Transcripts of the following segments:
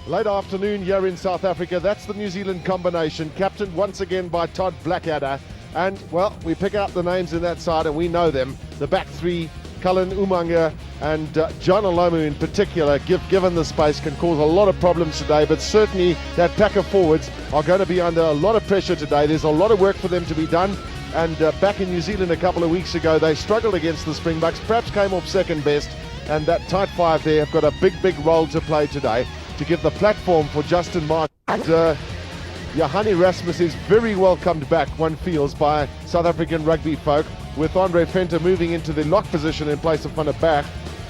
Late afternoon here in South Africa. That's the New Zealand combination, captained once again by Todd Blackadder. And, well, we pick out the names in that side and we know them. The back three, Cullen Umanga and John Olomu in particular, given the space, can cause a lot of problems today. But certainly that pack of forwards are going to be under a lot of pressure today. There's a lot of work for them to be done. And back in New Zealand a couple of weeks ago, they struggled against the Springboks, perhaps came off second best. And that tight five there have got a big role to play today to give the platform for Justin Martin. And Johanni Rasmus is very welcomed back, one feels, by South African rugby folk, with Andre Venter moving into the lock position in place of Van der Berg.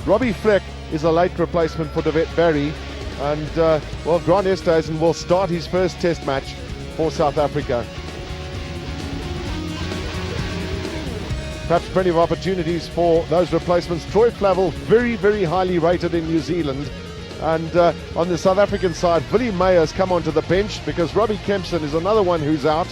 Robbie Fleck is a late replacement for David Barry. And, well, Grant Esterhuizen will start his first test match for South Africa. Perhaps plenty of opportunities for those replacements. Troy Flavel, very highly rated in New Zealand. And on the South African side, Willie Meyer's come onto the bench because Robbie Kempson is another one who's out.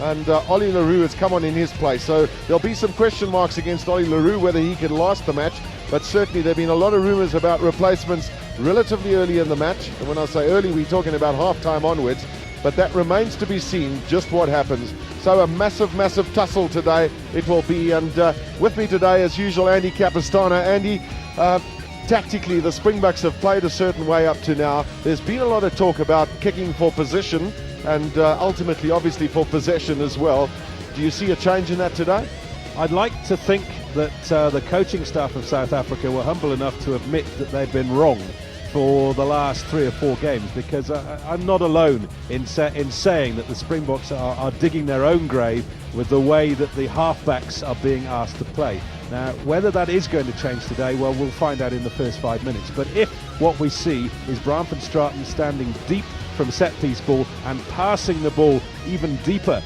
And Ollie Leroux has come on in his place. So there'll be some question marks against Ollie Leroux whether he can last the match. But certainly there have been a lot of rumours about replacements relatively early in the match. And when I say early, we're talking about half-time onwards. But that remains to be seen just what happens. So a massive tussle today it will be. And with me today, as usual, Andy Capistano. Andy, tactically, the Springboks have played a certain way up to now. There's been a lot of talk about kicking for position and ultimately, obviously, for possession as well. Do you see a change in that today? I'd like to think that the coaching staff of South Africa were humble enough to admit that they've been wrong for the last 3 or 4 games, because I'm not alone in saying that the Springboks are digging their own grave with the way that the halfbacks are being asked to play. Now, whether that is going to change today, well, we'll find out in the first 5 minutes. But if what we see is Bram van Straten standing deep from set-piece ball and passing the ball even deeper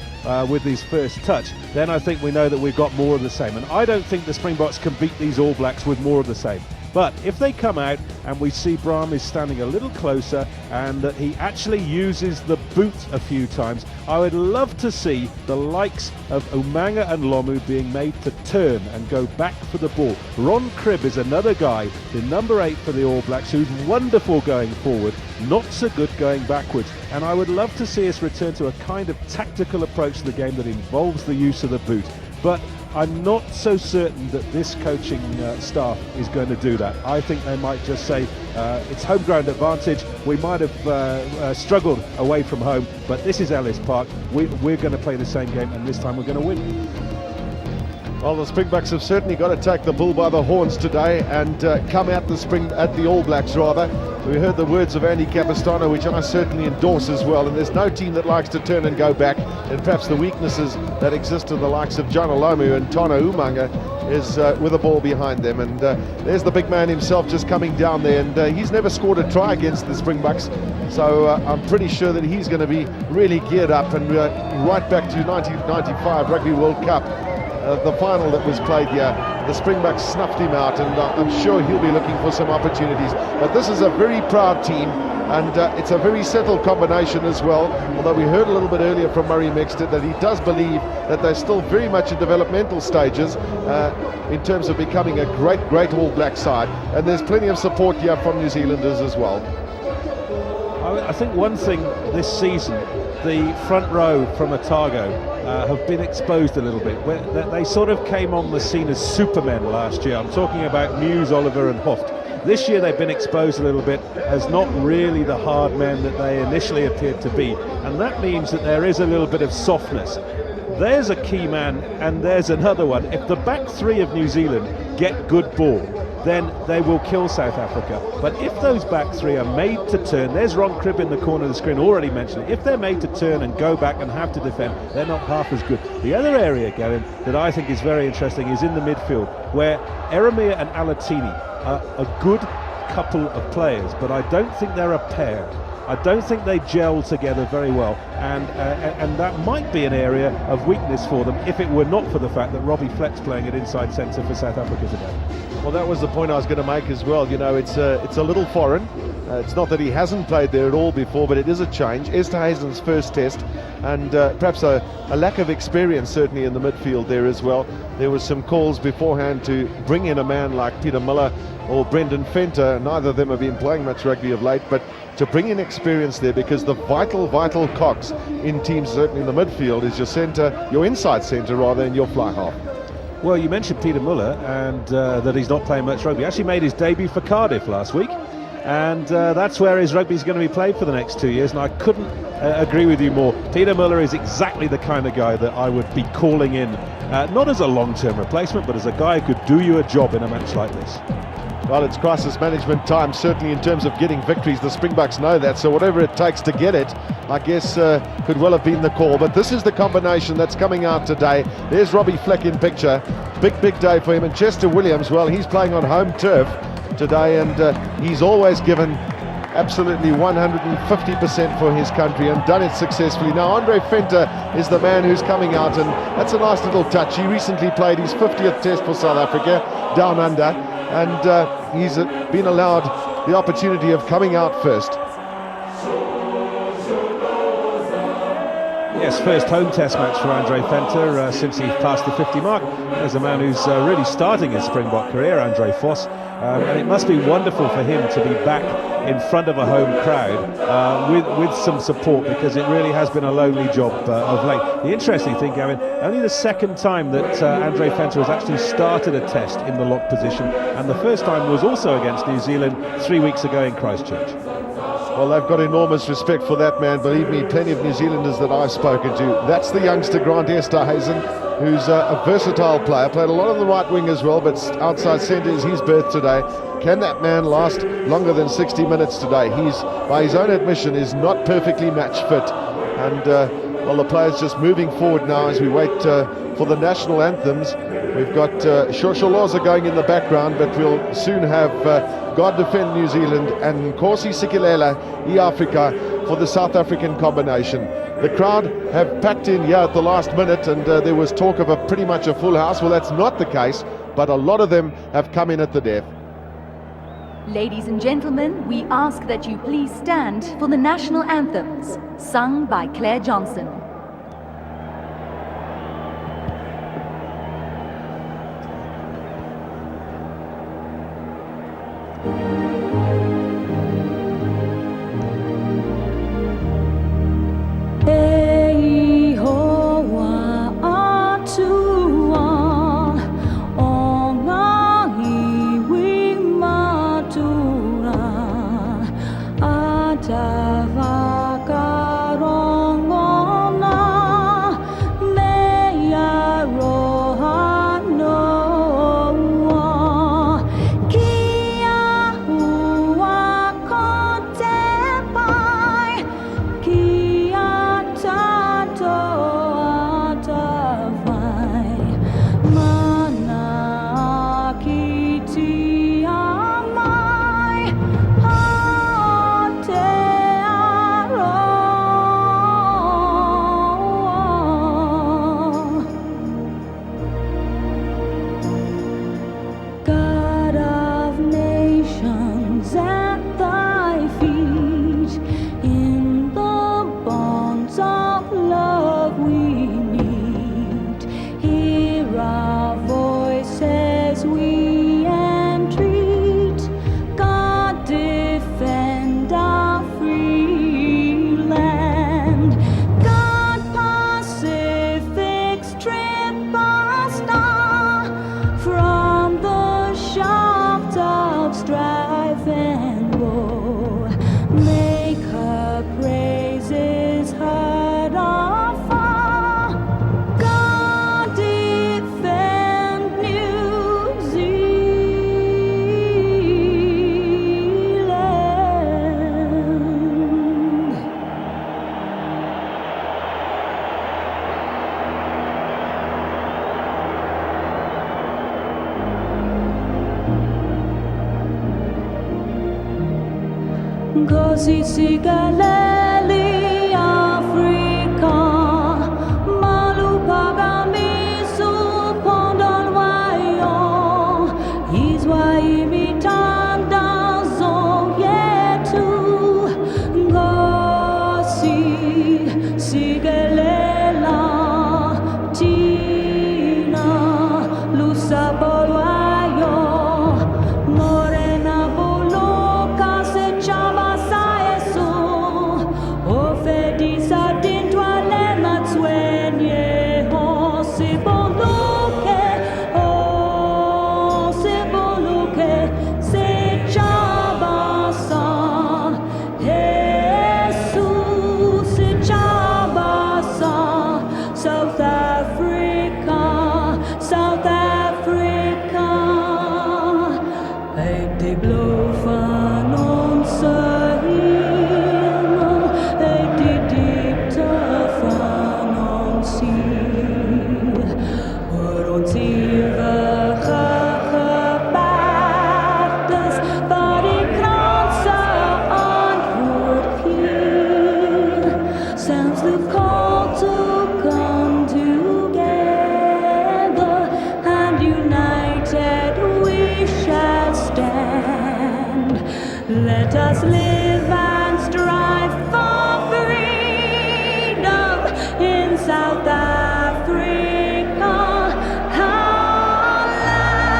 with his first touch, then I think we know that we've got more of the same. And I don't think the Springboks can beat these All Blacks with more of the same. But if they come out and we see Bram is standing a little closer and that he actually uses the boot a few times, I would love to see the likes of Umanga and Lomu being made to turn and go back for the ball. Ron Cribb is another guy, the number 8 for the All Blacks, who's wonderful going forward, not so good going backwards. And I would love to see us return to a kind of tactical approach to the game that involves the use of the boot. But I'm not so certain that this coaching staff is going to do that. I think they might just say it's home ground advantage. We might have struggled away from home, but this is Ellis Park. We're going to play the same game, and this time we're going to win. Well, the Springboks have certainly got to take the bull by the horns today and come at the All Blacks rather. We heard the words of Andy Capistano, which I certainly endorse as well. And there's no team that likes to turn and go back. And perhaps the weaknesses that exist in the likes of John Olomu and Tano Umanga is with the ball behind them. And there's the big man himself just coming down there. And he's never scored a try against the Springboks. So I'm pretty sure that he's going to be really geared up. And right back to 1995 Rugby World Cup. The final that was played here, the Springboks snuffed him out, and I'm sure he'll be looking for some opportunities. But this is a very proud team, and it's a very settled combination as well, although we heard a little bit earlier from Murray Mexter that he does believe that they're still very much in developmental stages in terms of becoming a great All Black side, and there's plenty of support here from New Zealanders as well. I think one thing this season, the front row from Otago have been exposed a little bit. They sort of came on the scene as supermen last year. I'm talking about Muse, Oliver and Hoft. This year they've been exposed a little bit as not really the hard men that they initially appeared to be, and that means that there is a little bit of softness. There's a key man and there's another one. If the back three of New Zealand get good ball, then they will kill South Africa. But if those back three are made to turn, there's Ron Cribb in the corner of the screen, already mentioned it. If they're made to turn and go back and have to defend, they're not half as good. The other area, Gavin, that I think is very interesting is in the midfield, where Eremia and Alatini are a good couple of players, but I don't think they're a pair. I don't think they gel together very well, and that might be an area of weakness for them if it were not for the fact that Robbie Fleck's playing at inside centre for South Africa today. Well, that was the point I was going to make as well. You know, it's a little foreign, It's not that he hasn't played there at all before, but it is a change. Esterhuizen's first test, and perhaps a lack of experience certainly in the midfield there as well. There was some calls beforehand to bring in a man like Peter Miller or Brendan Venter. Neither of them have been playing much rugby of late, but to bring in experience there, because the vital cogs in teams, certainly in the midfield, is your centre, your inside centre rather, and your fly half. Well, you mentioned Peter Muller and that he's not playing much rugby. He actually made his debut for Cardiff last week, and that's where his rugby is going to be played for the next 2 years, and I couldn't agree with you more. Peter Muller is exactly the kind of guy that I would be calling in, not as a long-term replacement, but as a guy who could do you a job in a match like this. Well, it's crisis management time, certainly in terms of getting victories. The Springboks know that, so whatever it takes to get it, I guess, could well have been the call. But this is the combination that's coming out today. There's Robbie Fleck in picture. Big day for him. And Chester Williams, well, he's playing on home turf today, and he's always given absolutely 150% for his country and done it successfully. Now Andre Venter is the man who's coming out, and that's a nice little touch. He recently played his 50th test for South Africa down under, and he's been allowed the opportunity of coming out first. Yes, first home test match for Andre Venter since he passed the 50 mark. There's a man who's really starting his Springbok career, Andre Vos, and it must be wonderful for him to be back in front of a home crowd with some support, because it really has been a lonely job of late. The interesting thing, Gavin, only the second time that Andre Venter has actually started a test in the lock position, and the first time was also against New Zealand 3 weeks ago in Christchurch. Well, they've got enormous respect for that man. Believe me, plenty of New Zealanders that I've spoken to. That's the youngster Grant Esterhuizen, who's a versatile player. Played a lot on the right wing as well, but outside centre is his berth today. Can that man last longer than 60 minutes today? He's, by his own admission, is not perfectly match fit. And, well, the players just moving forward now as we wait for the national anthems. We've got Shosholoza going in the background, but we'll soon have God Defend New Zealand and Nkosi Sikelel' iAfrika for the South African combination. The crowd have packed in here at the last minute, and there was talk of pretty much a full house. Well, that's not the case, but a lot of them have come in at the death. Ladies and gentlemen, we ask that you please stand for the national anthems, sung by Claire Johnson. Nkosi Sikelel' iAfrika, maluphakamisu uphondo lwayo, izwa imithandazo yethu. us live and strive for freedom in South Africa. Our land.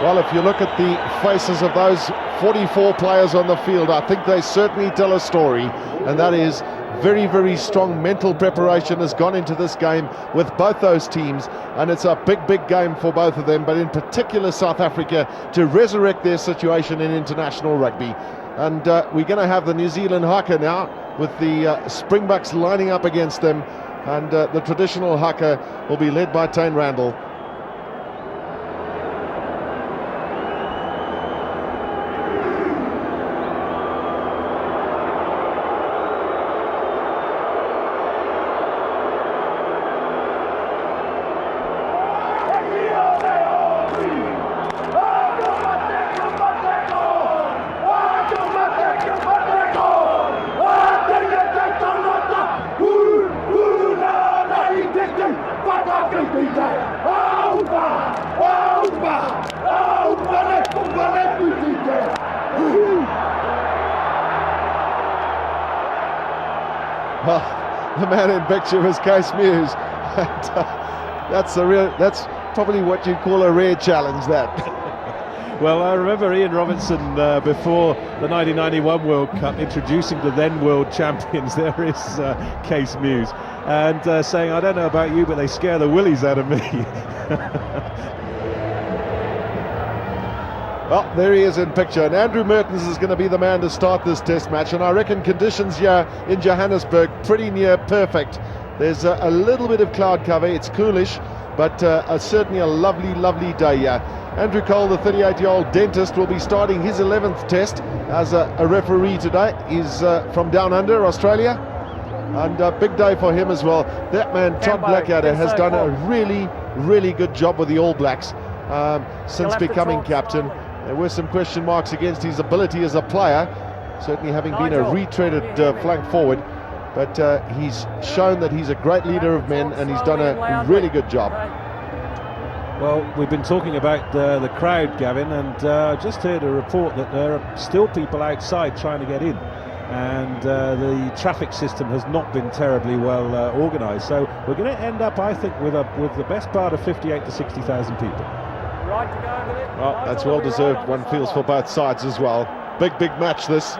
Well, if you look at the faces of those 44 players on the field, I think they certainly tell a story, and that is very, very strong mental preparation has gone into this game with both those teams, and it's a big, big game for both of them, but in particular South Africa to resurrect their situation in international rugby. And we're going to have the New Zealand haka now with the Springboks lining up against them, and the traditional haka will be led by Tane Randall. Well, the man in picture was Case Muse. That's probably what you'd call a rare challenge, that. Well, I remember Ian Robertson before the 1991 World Cup introducing the then world champions. There is Case Muse, and saying, I don't know about you, but they scare the willies out of me. Well, there he is in picture, and Andrew Mertens is going to be the man to start this test match, and I reckon conditions here in Johannesburg pretty near perfect. There's a little bit of cloud cover, it's coolish, but certainly a lovely, lovely day here. Andrew Cole, the 38-year-old dentist, will be starting his 11th test as a referee today. He's from down under, Australia, and a big day for him as well. That man, Todd Blackadder, has done a really, really good job with the All Blacks since becoming captain. There were some question marks against his ability as a player, certainly having been a retreaded flank forward, but he's shown that he's a great leader of men, and he's done a really good job. Well, we've been talking about the crowd, Gavin, and just heard a report that there are still people outside trying to get in, and the traffic system has not been terribly well organised. So we're going to end up, I think, with the best part of 58 to 60,000 people. Well, that's well deserved, one feels, for both sides as well. Big, big match this.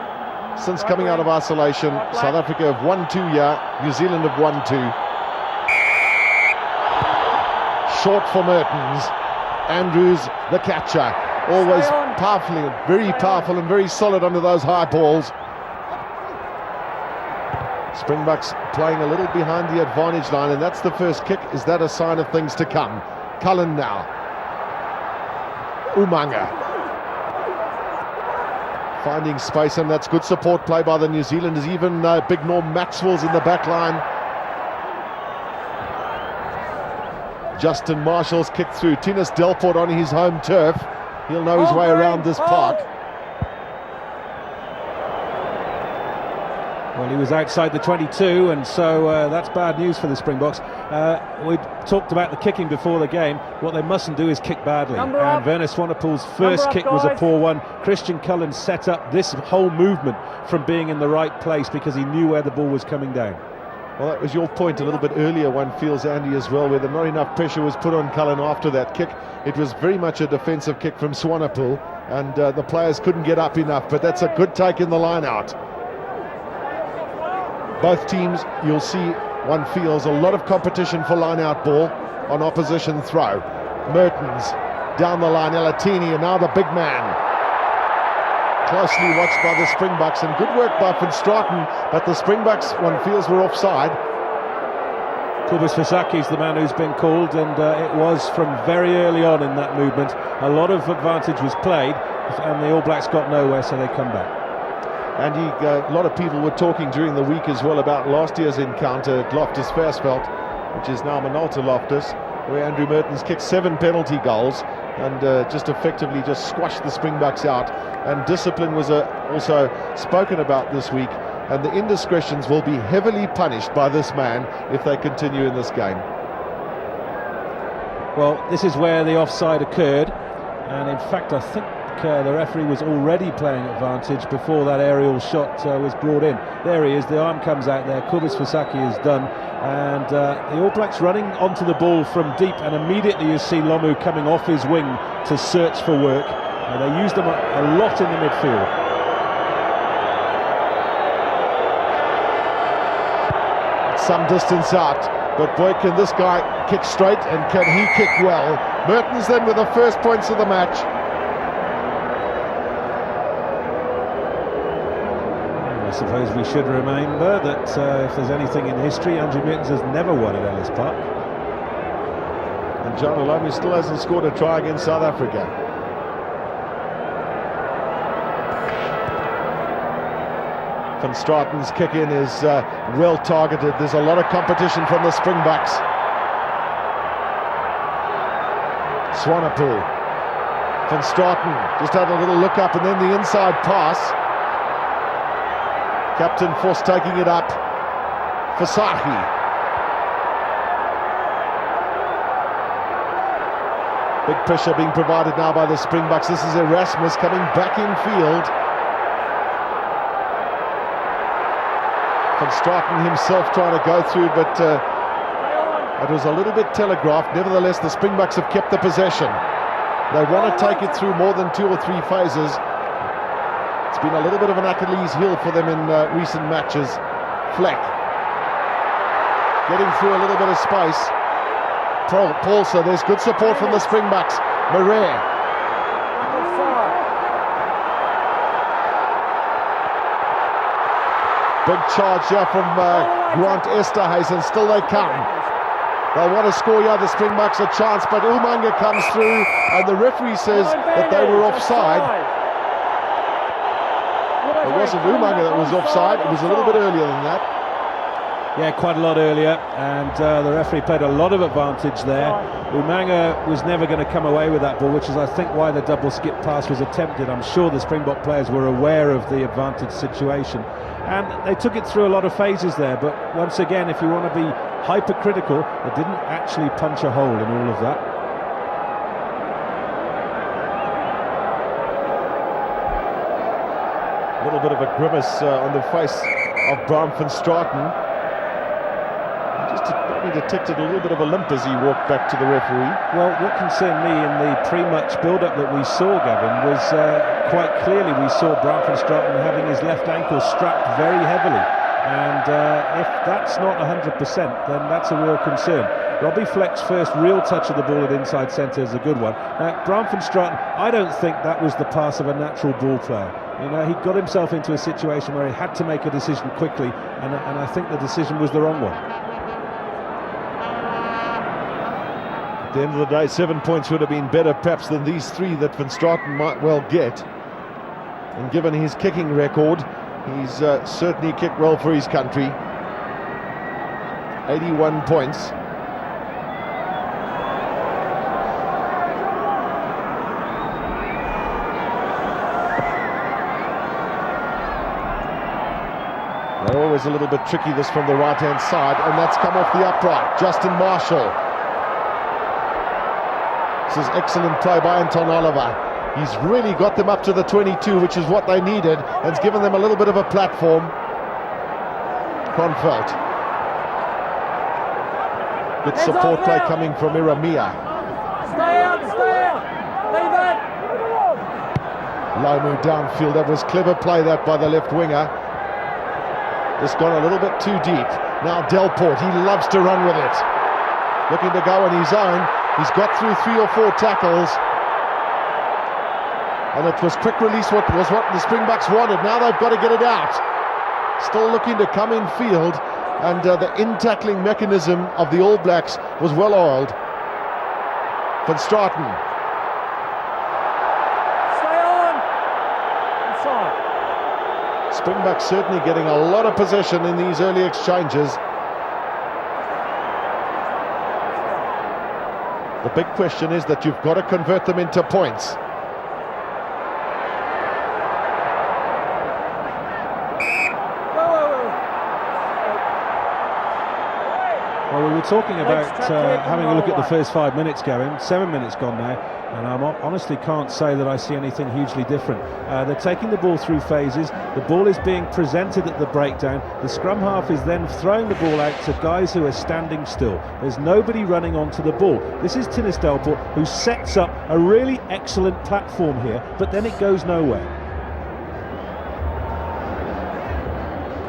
Since coming out of isolation, South Africa have won 2 here, New Zealand have won 2. Short for Mertens. Andrews, the catcher, always powerfully, very powerful and very solid under those high balls. Springboks playing a little behind the advantage line, and that's the first kick. Is that a sign of things to come? Cullen now. Umanga finding space, and that's good support play by the New Zealanders. Even big Norm Maxwell's in the back line. Justin Marshall's kicked through. Tinus Delport on his home turf. He'll know his way around this park. Well, he was outside the 22, and so that's bad news for the Springboks. We talked about the kicking before the game. What they mustn't do is kick badly. And Werner Swanepoel's first kick was a poor one. Christian Cullen set up this whole movement from being in the right place because he knew where the ball was coming down. Well, that was your point a little bit earlier, one feels, Andy, as well, where not enough pressure was put on Cullen after that kick. It was very much a defensive kick from Swanepoel, and the players couldn't get up enough, but that's a good take in the line out. Both teams, you'll see, one feels, a lot of competition for line-out ball on opposition throw. Mertens down the line, Elatini, and now the big man. Closely watched by the Springboks, and good work by Van Straten, but the Springboks, one feels, were offside. Kobus Visaki's the man who's been called, and it was from very early on in that movement. A lot of advantage was played, and the All Blacks got nowhere, so they come back. And a lot of people were talking during the week as well about last year's encounter at Loftus Versfeld, which is now Minolta Loftus, where Andrew Mertens kicked 7 penalty goals and just effectively just squashed the Springboks out. And discipline was also spoken about this week, and the indiscretions will be heavily punished by this man if they continue in this game. Well, this is where the offside occurred, and in fact I think the referee was already playing advantage before that aerial shot was brought in. There he is, the arm comes out there, Kubis Fasaki is done, and the All Blacks running onto the ball from deep, and immediately you see Lomu coming off his wing to search for work. They used them a lot in the midfield. Some distance out, but boy, can this guy kick straight, and can he kick well. Mertens then with the first points of the match. I suppose we should remember that if there's anything in history, Andrew Mertens has never won at Ellis Park. And John Olomu still hasn't scored a try against South Africa. Van Straten's kick in is well targeted. There's a lot of competition from the Springboks. Swanepoel. Van Straten just had a little look up, and then the inside pass. Captain Force taking it up. Fasaki. Big pressure being provided now by the Springboks. This is Erasmus coming back in field. Van Straten himself trying to go through, but it was a little bit telegraphed. Nevertheless, the Springboks have kept the possession. They want to take it through more than 2 or 3 phases. It's been a little bit of an Achilles heel for them in recent matches. Fleck getting through a little bit of space. Paulser, there's good support from the Springboks. Marais. Big charge here from Grant Esterhuizen. Still they come. They'll want to score here, the Springboks a chance, but Umanga comes through, and the referee says that they were offside. It wasn't Umanga that was offside, it was a little bit earlier than that. Yeah, quite a lot earlier, and the referee played a lot of advantage there. Umanga was never going to come away with that ball, which is I think why the double skip pass was attempted. I'm sure the Springbok players were aware of the advantage situation, and they took it through a lot of phases there, but once again, if you want to be hypercritical, they didn't actually punch a hole in all of that. A little bit of a grimace on the face of Bram van Straten. Just probably detected a little bit of a limp as he walked back to the referee. Well, what concerned me in the pre-match build-up that we saw, Gavin, was quite clearly we saw Bram van Straten having his left ankle strapped very heavily. And if that's not 100%, then that's a real concern. Robbie Fleck's first real touch of the ball at inside centre is a good one. Bram van Straten, I don't think that was the pass of a natural ball player. You know, he got himself into a situation where he had to make a decision quickly, and I think the decision was the wrong one. At the end of the day, 7 points would have been better perhaps than these 3 that Van Straten might well get. And given his kicking record, he's certainly kicked well for his country. 81 points. They're always a little bit tricky, this from the right-hand side, and that's come off the upright. Justin Marshall. This is excellent play by Anton Oliver. He's really got them up to the 22, which is what they needed, and it's given them a little bit of a platform. Kronfeldt. Good support play coming from Iramia. Stay out, leave it. Lomu downfield, that was clever play that by the left winger. Just gone a little bit too deep. Now Delport, he loves to run with it. Looking to go on his own. He's got through 3 or 4 tackles. And it was quick release, what the Springboks wanted. Now they've got to get it out. Still looking to come in field. And the in-tackling mechanism of the All Blacks was well oiled. Van Straten. Stay on. Inside. Springboks certainly getting a lot of possession in these early exchanges. The big question is that you've got to convert them into points. Well, we were talking about having a look at the away. first 5 minutes, Gavin. 7 minutes gone now, and I honestly can't say that I see anything hugely different. They're taking the ball through phases. The ball is being presented at the breakdown. The scrum half is then throwing the ball out to guys who are standing still. There's nobody running onto the ball. This is Tinnis Delport, who sets up a really excellent platform here, but then it goes nowhere.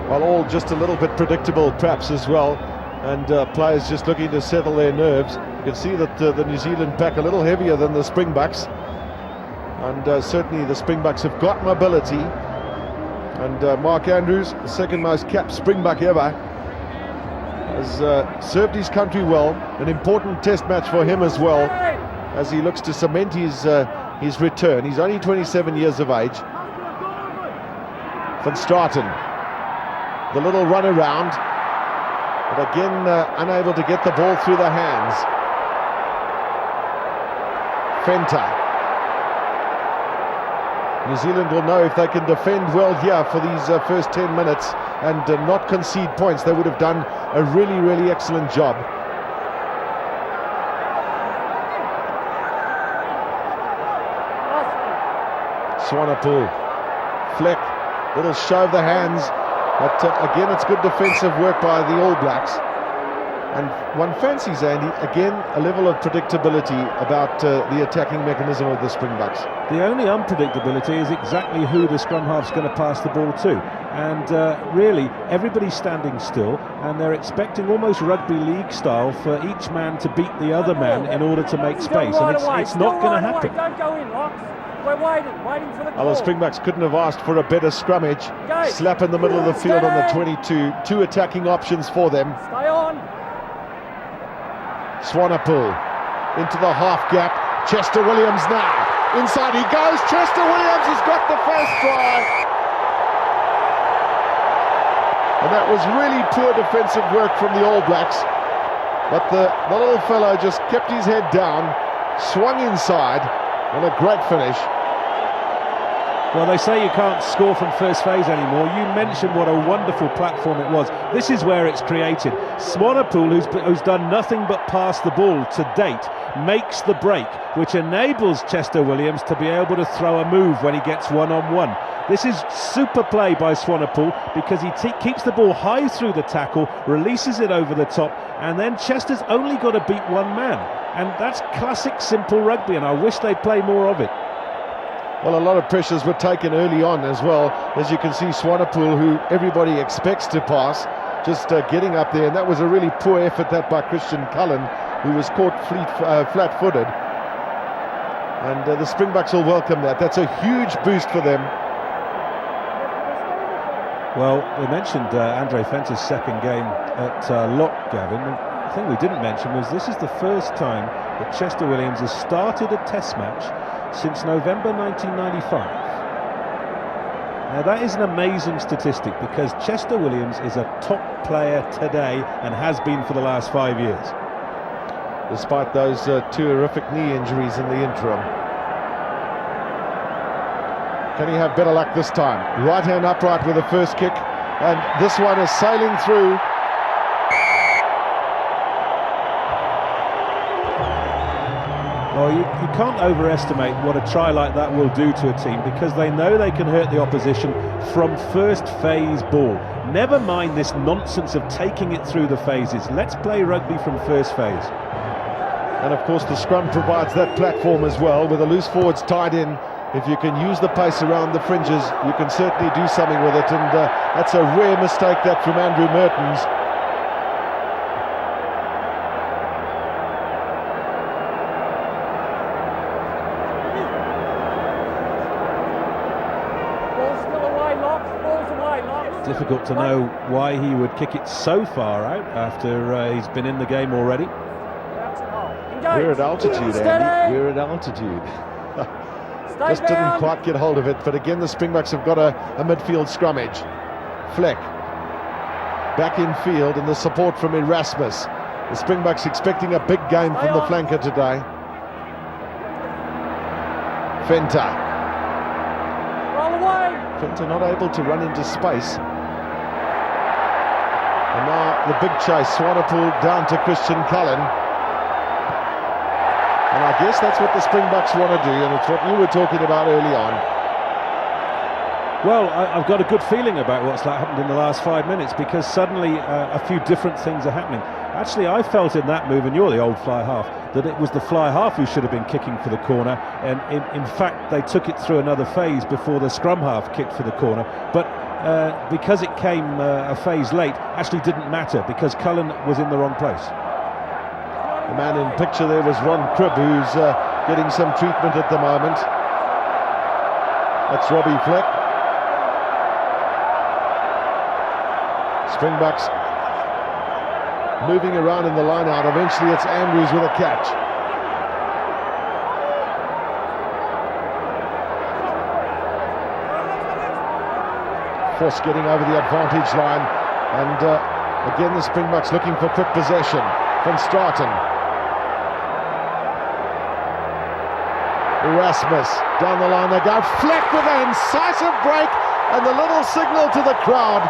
Well, all just a little bit predictable perhaps as well, and players just looking to settle their nerves. You can see that the New Zealand pack a little heavier than the Springboks, and certainly the Springboks have got mobility, and Mark Andrews, the second most capped Springbok ever, has served his country well. An important test match for him as well, as he looks to cement his return. He's only 27 years of age. Van Straten, the little run around, but again unable to get the ball through the hands. Venter. New Zealand will know if they can defend well here for these first 10 minutes and not concede points. They would have done a really, really excellent job. Swanepoel, Fleck, little shove the hands. But again, it's good defensive work by the All Blacks. And one fancies, Andy, again, a level of predictability about the attacking mechanism of the Springboks. The only unpredictability is exactly who the scrum half's going to pass the ball to. And really, everybody's standing still, and they're expecting almost rugby league style for each man to beat the other man in order to make space. And it's not going to happen. Don't go in, Locks. We're waiting for the call. Well, the Springboks couldn't have asked for a better scrummage. Slap in the middle of the field on the 22. Two attacking options for them. Stay on. Swanepoel into the half gap. Chester Williams now. Inside he goes. Chester Williams has got the first try. And that was really poor defensive work from the All Blacks. But the little fellow just kept his head down, swung inside, and a great finish. Well, they say you can't score from first phase anymore. You mentioned what a wonderful platform it was. This is where it's created. Swanepoel, who's done nothing but pass the ball to date, makes the break, which enables Chester Williams to be able to throw a move when he gets one-on-one. This is super play by Swanepoel, because he keeps the ball high through the tackle, releases it over the top, and then Chester's only got to beat one man. And that's classic simple rugby, and I wish they'd play more of it. Well, a lot of pressures were taken early on as well. As you can see, Swanepoel, who everybody expects to pass, just getting up there. And that was a really poor effort that by Christian Cullen, who was caught flat-footed. And the Springboks will welcome that. That's a huge boost for them. Well, we mentioned Andre Venter's second game at Lock, Gavin. The thing we didn't mention was this is the first time that Chester Williams has started a test match since November 1995. Now that is an amazing statistic, because Chester Williams is a top player today and has been for the last 5 years. Despite those two horrific knee injuries in the interim. Can he have better luck this time? Right hand upright with the first kick, and this one is sailing through. Well, you can't overestimate what a try like that will do to a team, because they know they can hurt the opposition from first phase ball. Never mind this nonsense of taking it through the phases. Let's play rugby from first phase. And of course the scrum provides that platform as well, with the loose forwards tied in. If you can use the pace around the fringes, you can certainly do something with it, and that's a rare mistake that from Andrew Mertens. Difficult to know why he would kick it so far out after he's been in the game already. We're at altitude, Andy. We're at altitude. Just didn't quite get hold of it, but again the Springboks have got a midfield scrummage. Fleck back in field, and the support from Erasmus. The Springboks expecting a big game from the flanker today. Venter. Venter not able to run into space. And now the big chase. Swanepoel down to Christian Cullen. And I guess that's what the Springboks want to do, and it's what you were talking about early on. Well, I've got a good feeling about what's happened in the last 5 minutes, because suddenly a few different things are happening. Actually, I felt in that move, and you're the old fly half, that it was the fly half who should have been kicking for the corner, and in fact they took it through another phase before the scrum half kicked for the corner. But because it came a phase late, actually didn't matter, because Cullen was in the wrong place. The man in picture there was Ron Cribb, who's getting some treatment at the moment. That's Robbie Fleck. Springboks moving around in the line out. Eventually it's Andrews with a catch. Force getting over the advantage line, and again the Springboks looking for quick possession. Van Straten. Erasmus down the line they go. Fleck with an incisive break and the little signal to the crowd.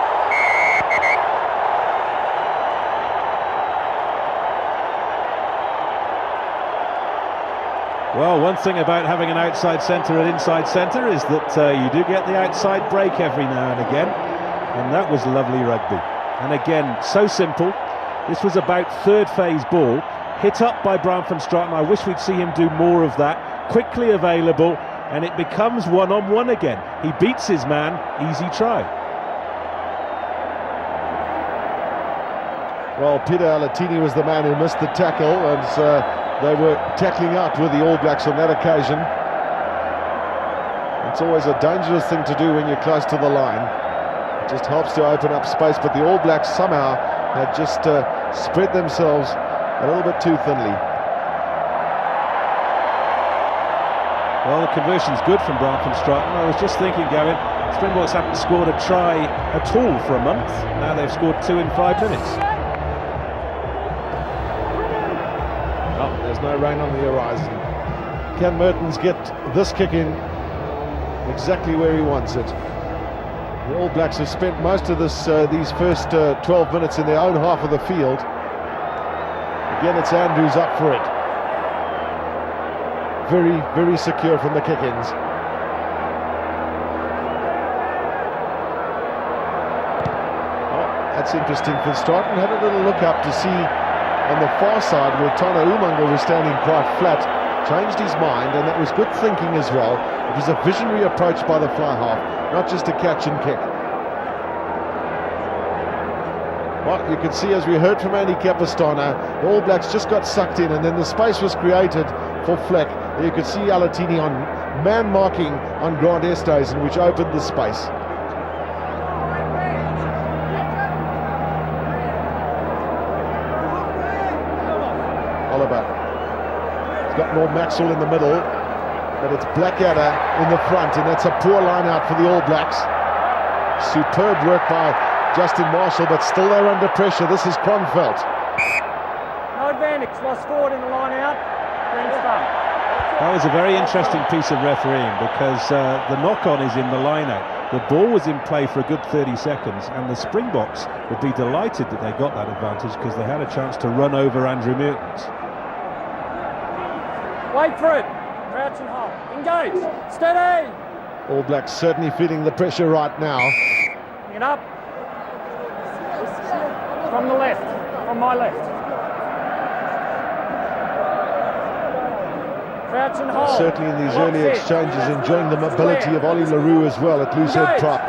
Well, one thing about having an outside centre and inside centre is that you do get the outside break every now and again, and that was lovely rugby. And again, so simple. This was about third phase ball, hit up by Brian van Straten. I wish we'd see him do more of that. Quickly available, and it becomes one-on-one again. He beats his man, easy try. Well, Peter Alatini was the man who missed the tackle, and they were tackling out with the All Blacks on that occasion. It's always a dangerous thing to do when you're close to the line. It just helps to open up space, but the All Blacks somehow had just spread themselves a little bit too thinly. Well, the conversion's good from Brian van Straten. I was just thinking, Gavin, Springboks haven't scored a try at all for a month. Now they've scored 2 in 5 minutes. Oh, there's no rain on the horizon. Can Mertens get this kick in exactly where he wants it? The All Blacks have spent most of these first 12 minutes in their own half of the field. Again, it's Andrews up for it. Very, very secure from the kick-ins. Oh, that's interesting. Van Straten had a little look up to see on the far side where Tana Umaga was standing quite flat. Changed his mind, and that was good thinking as well. It was a visionary approach by the fly half, not just a catch and kick. Well, you can see, as we heard from Andy Capistano, the All Blacks just got sucked in, and then the space was created for Fleck. You could see Alatini on man marking on Grant Esterhuizen, which opened the space. Oliver. He's got more Maxwell in the middle, but it's Blackadder in the front, and that's a poor line out for the All Blacks. Superb work by Justin Marshall, but still they're under pressure. This is Kronfeldt. No advantage, lost forward in the line out. Green star. That was a very interesting piece of refereeing, because the knock-on is in the line-out. The ball was in play for a good 30 seconds, and the Springboks would be delighted that they got that advantage, because they had a chance to run over Andrew Mertens. Wait for it. Crouch and hold. Engage. Steady. All Blacks certainly feeling the pressure right now. Bring it up. From the left. From my left. Crouch and hold. Certainly in these Lock early fit. exchanges, enjoying the mobility of Ollie LaRue as well at loosehead Engage. prop.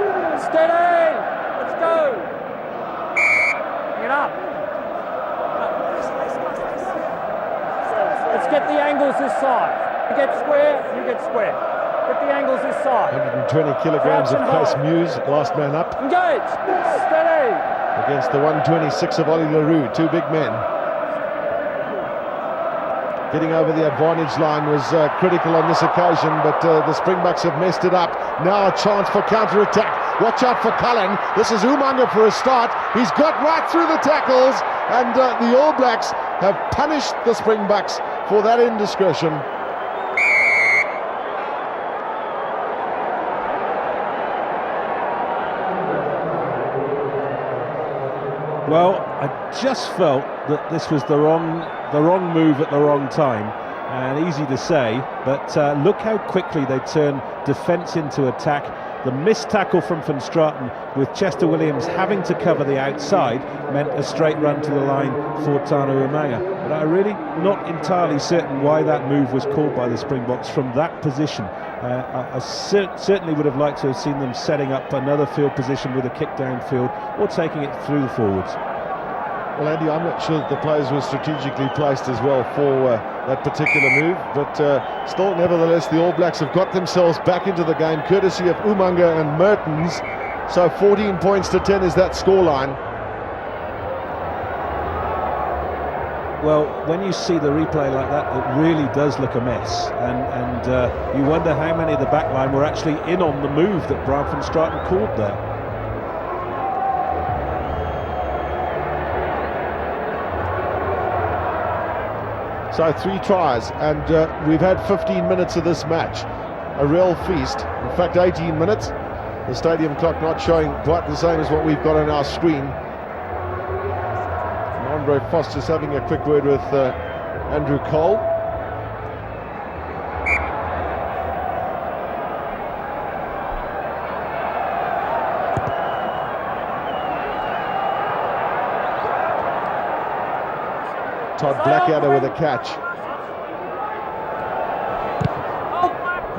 Steady. Let's go. Bring it up. Let's get the angles this side. You get square, you get square. Get the angles this side. 120 kilograms of Crouch Pace and Muse, last man up, Engage. Steady. against the 126 of Ollie LaRue, two big men. Getting over the advantage line was critical on this occasion, but the Springboks have messed it up. Now a chance for counter-attack. Watch out for Cullen. This is Umaga for a start. He's got right through the tackles, and the All Blacks have punished the Springboks for that indiscretion. Well, I just felt that this was the wrong move at the wrong time, and easy to say, but look how quickly they turn defence into attack. The missed tackle from Van Straten, with Chester Williams having to cover the outside, meant a straight run to the line for Tano Umanga. But I'm really not entirely certain why that move was called by the Springboks from that position. I certainly would have liked to have seen them setting up another field position with a kick downfield or taking it through the forwards. Well, Andy, I'm not sure that the players were strategically placed as well for that particular move, but still, nevertheless, the All Blacks have got themselves back into the game, courtesy of Umanga and Mertens. So 14 points to 10 is that scoreline. Well, when you see the replay like that, it really does look a mess, and you wonder how many of the back line were actually in on the move that Brian van Straten called there. So 3 tries, and we've had 15 minutes of this match. A real feast. In fact, 18 minutes. The stadium clock not showing quite the same as what we've got on our screen. And Andre Foster's having a quick word with Andrew Cole. Todd Blackadder with a catch.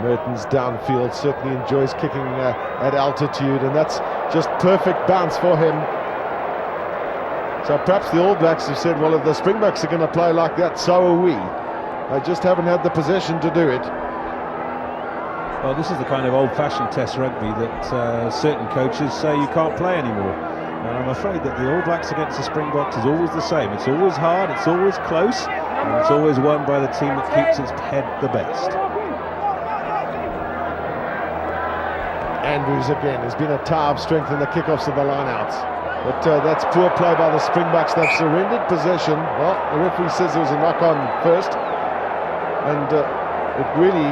Mertens downfield, certainly enjoys kicking at altitude, and that's just perfect bounce for him. So perhaps the All Blacks have said, well, if the Springboks are going to play like that, so are we. They just haven't had the possession to do it. Well, this is the kind of old-fashioned test rugby that certain coaches say you can't play anymore. And I'm afraid that the All Blacks against the Springboks is always the same. It's always hard, it's always close, and it's always won by the team that keeps its head the best. Andrews again has been a tower of strength in the kickoffs of the lineouts. But that's poor play by the Springboks. They've surrendered possession. Well, the referee says there was a knock-on first, and it really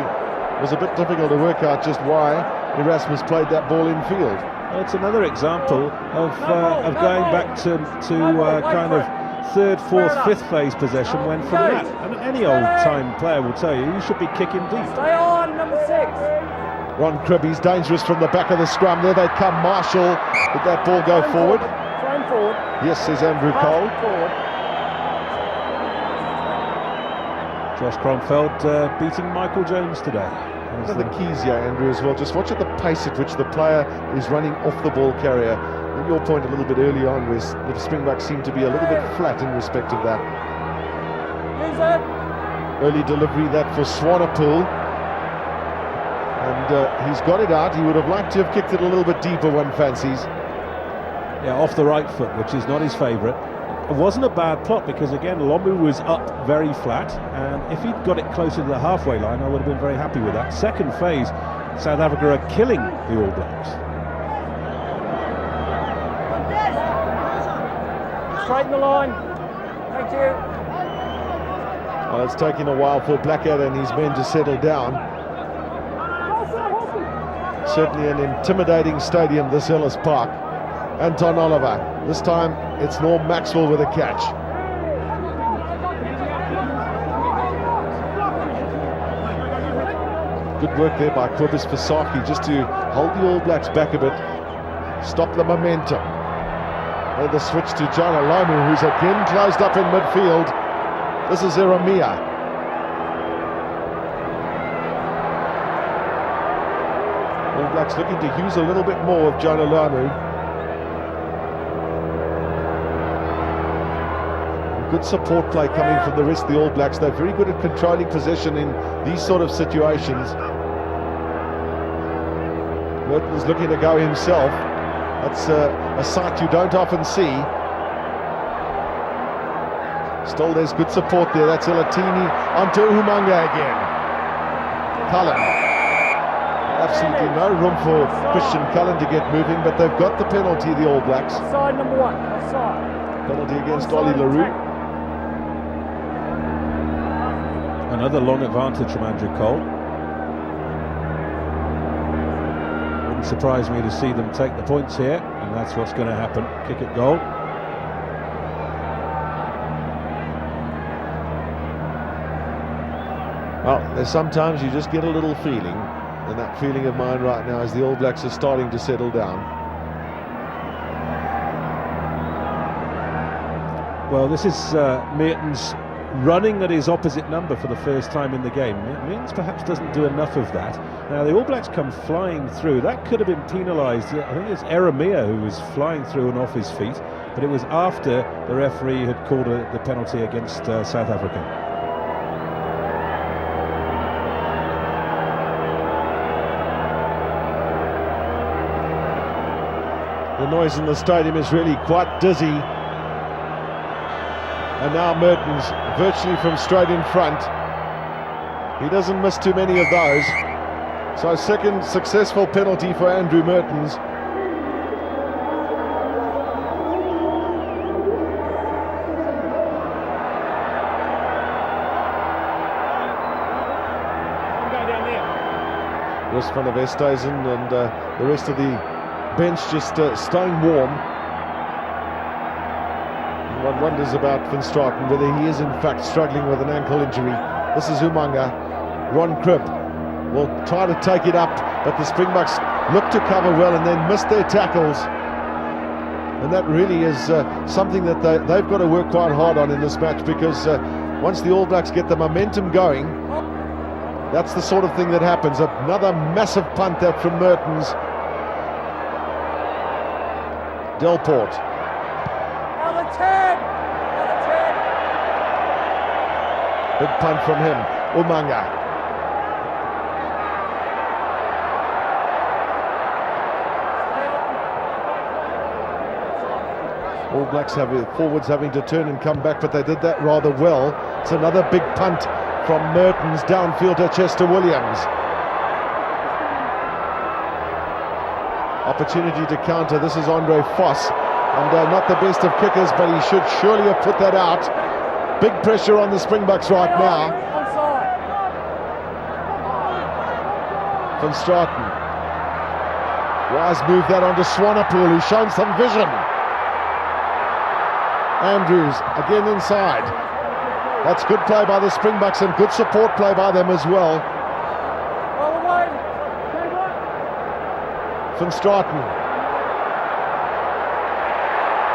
was a bit difficult to work out just why Erasmus played that ball in field. Well, it's another example of going back to kind of third, fourth, fifth phase possession, when from that, and any old-time player will tell you should be kicking deep. Stay on, number 6. Ron Kribbe's dangerous from the back of the scrum. There they come. Marshall. Did that ball go forward? Try and forward. Yes, says Andrew Cole. Forward. Josh Kronfeld beating Michael Jones today. One of the keys here, Andrew, as well. Just watch at the pace at which the player is running off the ball carrier. And your point a little bit early on was the Springboks seem to be a little bit flat in respect of that. Use it. Early delivery that for Swanepoel. And he's got it out. He would have liked to have kicked it a little bit deeper, one fancies. Yeah, off the right foot, which is not his favourite. It wasn't a bad plot because, again, Lomu was up very flat, and if he'd got it closer to the halfway line, I would have been very happy with that. Second phase, South Africa are killing the All Blacks. Straighten the line. Thank you. Well, it's taking a while for Blackadder and his men to settle down. Certainly an intimidating stadium, this Ellis Park. Anton Oliver. This time it's Norm Maxwell with a catch. Good work there by Kobus Fasaki just to hold the All Blacks back a bit, stop the momentum. And the switch to John Alamu, who's again closed up in midfield. This is Eremia. All Blacks looking to use a little bit more of John Alamu. Good support play coming from the rest of the All Blacks. They're very good at controlling possession in these sort of situations. Merton's looking to go himself. That's a sight you don't often see. Still, there's good support there. That's Elatini onto Umanga again. Cullen. Absolutely no room for Christian Cullen to get moving, but they've got the penalty, the All Blacks. Offside, number 1. Offside. Penalty against Ollie LaRue. Another long advantage from Andrew Cole. Wouldn't surprise me to see them take the points here, and that's what's going to happen. Kick at goal. There's sometimes you just get a little feeling, and that feeling of mine right now is the All Blacks are starting to settle down. Well, this is Mertens running at his opposite number for the first time in the game. Mertens perhaps doesn't do enough of that. Now the All Blacks come flying through. That could have been penalised. I think it's Eremia who was flying through and off his feet, but it was after the referee had called the penalty against South Africa. The noise in the stadium is really quite dizzy. And now Mertens, virtually from straight in front. He doesn't miss too many of those. So second successful penalty for Andrew Mertens. Just van der Westhuizen and the rest of the bench just staying warm. One wonders about Van Straten, whether he is in fact struggling with an ankle injury. This is Umanga. Ron Cribb will try to take it up, but the Springboks look to cover well and then miss their tackles. And that really is something that they've got to work quite hard on in this match, because once the All Blacks get the momentum going, that's the sort of thing that happens. Another massive punt that from Mertens. Delport. Number 10! Big punt from him. Umanga. All Blacks forwards having to turn and come back, but they did that rather well. It's another big punt from Mertens downfield to Chester Williams. Opportunity to counter. This is Andre Vos, and not the best of kickers, but he should surely have put that out. Big pressure on the Springboks right now. Van Straten. Wise moved that onto Swanepoel, who's shown some vision. Andrews again inside. That's good play by the Springboks and good support play by them as well. Van Straten.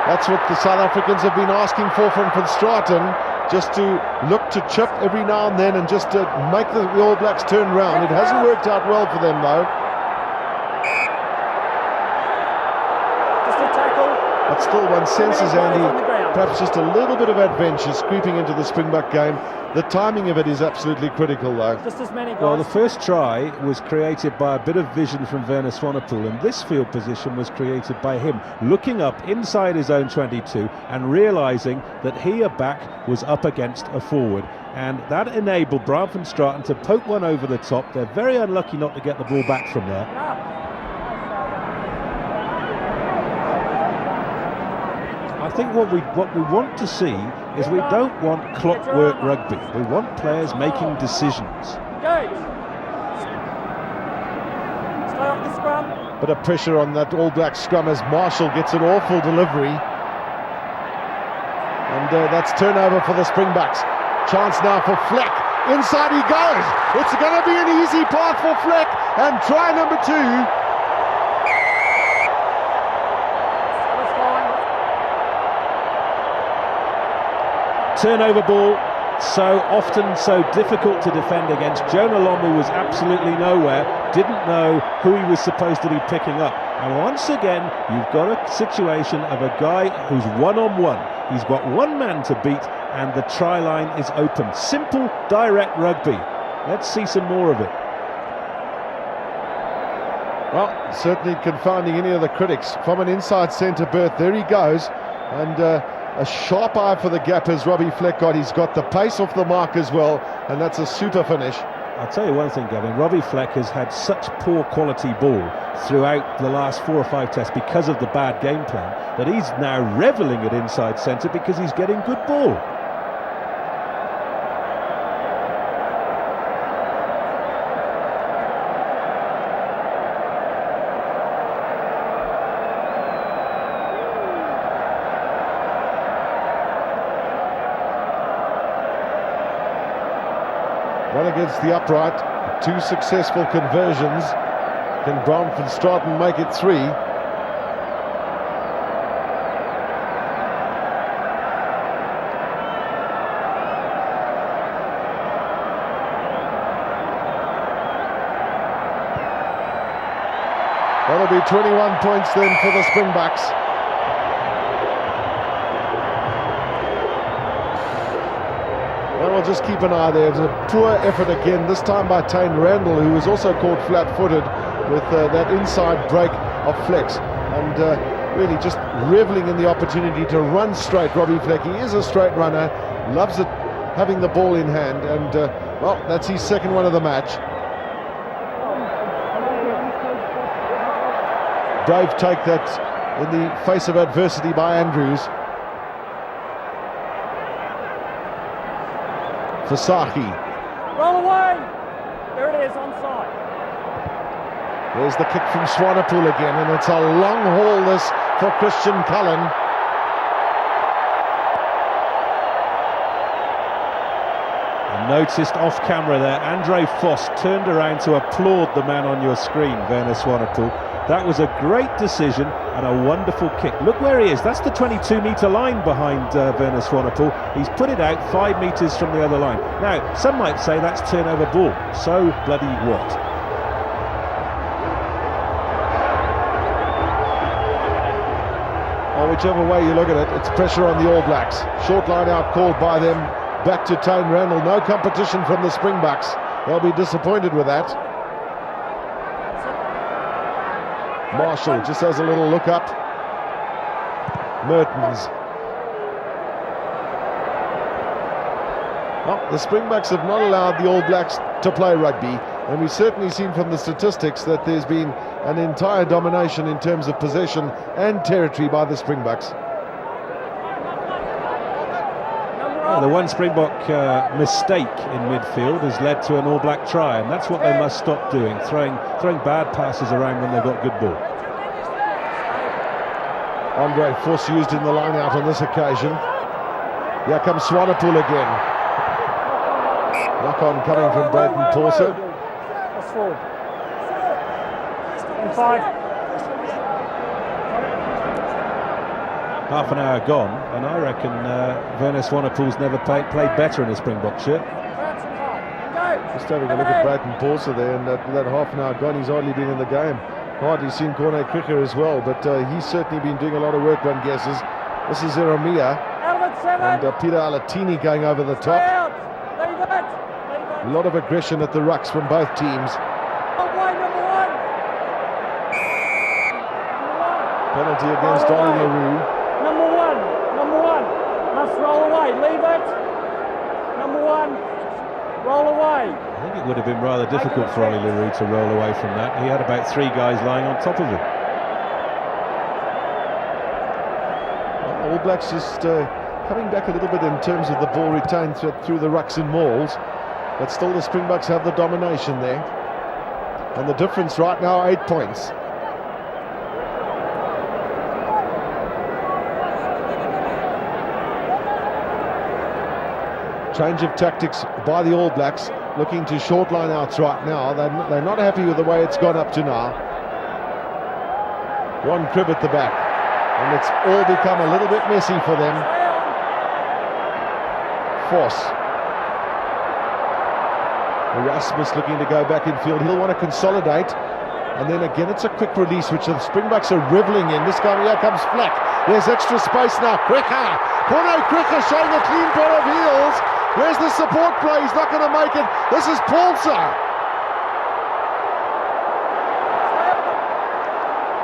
That's what the South Africans have been asking for from Van Straten, just to look to chip every now and then and just to make the All Blacks turn round. It hasn't worked out well for them though. Just a tackle. But still one senses, Andy, perhaps just a little bit of adventure creeping into the Springbok game. The timing of it is absolutely critical though. Just as many guys. Well, the first try was created by a bit of vision from Werner Swanepoel, and this field position was created by him looking up inside his own 22 and realising that he, a back, was up against a forward, and that enabled Brian van Straten to poke one over the top. They're very unlucky not to get the ball back from there. I think what we want to see is we don't want clockwork rugby. We want players making decisions. Engage. Stay off the scrum. Bit of pressure on that All Black scrum as Marshall gets an awful delivery. And that's turnover for the Springboks. Chance now for Fleck. Inside he goes. It's going to be an easy path for Fleck. And try number 2. Turnover ball, so often so difficult to defend against. Jonah Lomu was absolutely nowhere, didn't know who he was supposed to be picking up. And once again, you've got a situation of a guy who's one-on-one. He's got one man to beat, and the try line is open. Simple, direct rugby. Let's see some more of it. Well, certainly confounding any of the critics. From an inside centre berth, there he goes. And a sharp eye for the gap as Robbie Fleck got. He's got the pace off the mark as well, and that's a super finish. I'll tell you one thing, Gavin, Robbie Fleck has had such poor quality ball throughout the last 4 or 5 tests because of the bad game plan, that he's now revelling at inside centre because he's getting good ball. What against the upright. 2 successful conversions. Can Brown van Straten make it 3? That'll be 21 points then for the Springboks. Well, we'll just keep an eye there. It was a poor effort again, this time by Taine Randall, who was also caught flat-footed with that inside break of Flex. And really just reveling in the opportunity to run straight, Robbie Fleck. He is a straight runner, loves it, having the ball in hand. And, well, that's his second one of the match. Brave take that in the face of adversity by Andrews. Fasahi. Roll away! There it is, onside. There's the kick from Swanepoel again, and it's a long haul this for Christian Cullen. And noticed off camera there, Andre Vos turned around to applaud the man on your screen, Werner Swanepoel. That was a great decision and a wonderful kick. Look where he is. That's the 22-metre line behind Werner Swanepoel. He's put it out 5 metres from the other line. Now, some might say that's turnover ball. So bloody what? Well, whichever way you look at it, it's pressure on the All Blacks. Short line out called by them. Back to Taine Randall. No competition from the Springboks. They'll be disappointed with that. Marshall just has a little look up. Mertens. Well, the Springboks have not allowed the All Blacks to play rugby, and we've certainly seen from the statistics that there's been an entire domination in terms of possession and territory by the Springboks. The one Springbok mistake in midfield has led to an All Black try, and that's what they must stop doing, throwing bad passes around when they've got good ball. Andre Vos used in the line out on this occasion. Here comes Swanepoel again. Knock on coming from Braden Porser. That's 4. And 5. Half an hour gone, and I reckon Werner Swanepoel's never played better in a Springbok shirt. Just having a look at Braden Porser there, and that half an hour gone, he's hardly been in the game. Hardly seen Corne Krige as well, but he's certainly been doing a lot of work, one guesses. This is Eremia, and Peter Alatini going over the top. A lot of aggression at the rucks from both teams. Penalty against Ollie LaRue. Number one, must roll away, leave it. Number 1, roll away. I think it would have been rather difficult for Ollie LaRue to roll away from that. He had about 3 guys lying on top of him. Well, All Blacks just coming back a little bit in terms of the ball retained through the rucks and mauls, but still the Springboks have the domination there. And the difference right now, 8 points. Change of tactics by the All Blacks, looking to short line outs right now. They're not happy with the way it's gone up to now. Ron Cribb at the back, and it's all become a little bit messy for them. Vos. Erasmus looking to go back in field. He'll want to consolidate, and then again it's a quick release, which the Springboks are reveling in. This guy, here comes Flack. There's extra space now. Krige. Corne Krige showing a clean pair of heels. Where's the support play? He's not going to make it. This is Paulser.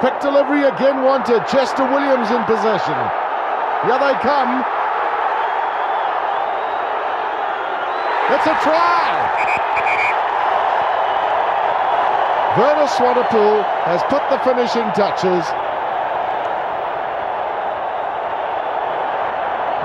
Quick delivery again wanted. Chester Williams in possession. Here they come. It's a try. Werner Swanepoel has put the finishing touches.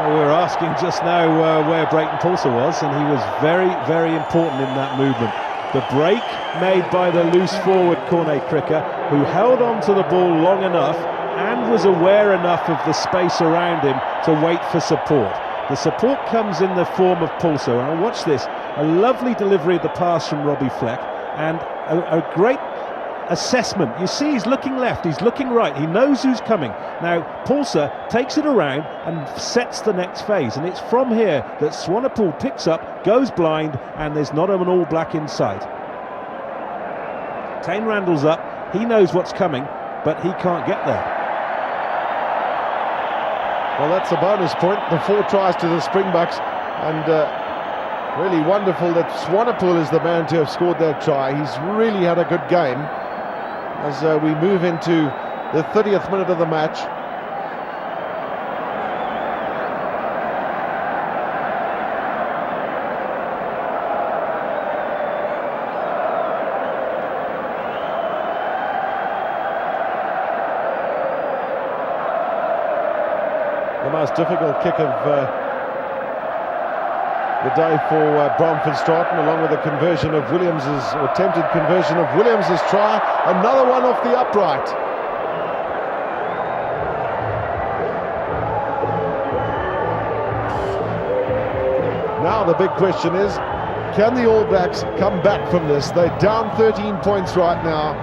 Well, we were asking just now where Brayton Paulser was, and he was very, very important in that movement. The break made by the loose forward Corne Krige, who held on to the ball long enough and was aware enough of the space around him to wait for support. The support comes in the form of Pulso. And watch this, a lovely delivery of the pass from Robbie Fleck, and a great assessment. You see he's looking left, he's looking right, he knows who's coming. Now Pulser takes it around and sets the next phase, and it's from here that Swanepoel picks up, goes blind, and there's not an All Black in sight. Tane Randall's up, he knows what's coming, but he can't get there. Well, that's a bonus point, the 4 tries to the Springboks, and really wonderful that Swanepoel is the man to have scored that try. He's really had a good game as we move into the 30th minute of the match. The most difficult kick of the day for Bramford Stratton, along with the conversion of Williams's, or attempted conversion of Williams's try. Another one off the upright. Now the big question is, can the All Blacks come back from this? They're down 13 points right now,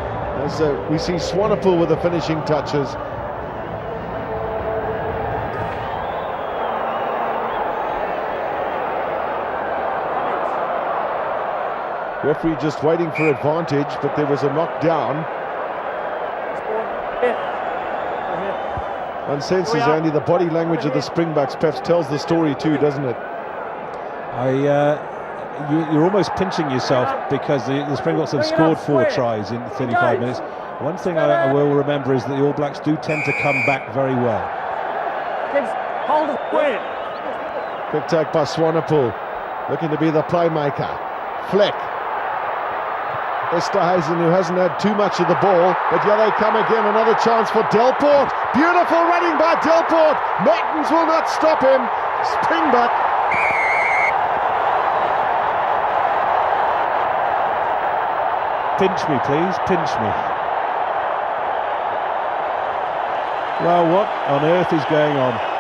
as we see Swanepoel with the finishing touches. Referee just waiting for advantage, but there was a knockdown. One senses only the body language of the Springboks perhaps tells the story too, doesn't it? You're almost pinching yourself because the Springboks have scored 4 tries in 35 minutes. One thing I will remember is that the All Blacks do tend to come back very well. Hold it, quick. Quick take by Swanepoel, looking to be the playmaker. Fleck. Esterhuizen, who hasn't had too much of the ball, but here they come again, another chance for Delport. Beautiful running by Delport. Martins will not stop him. Springbok. Pinch me, please, pinch me. Well, what on earth is going on?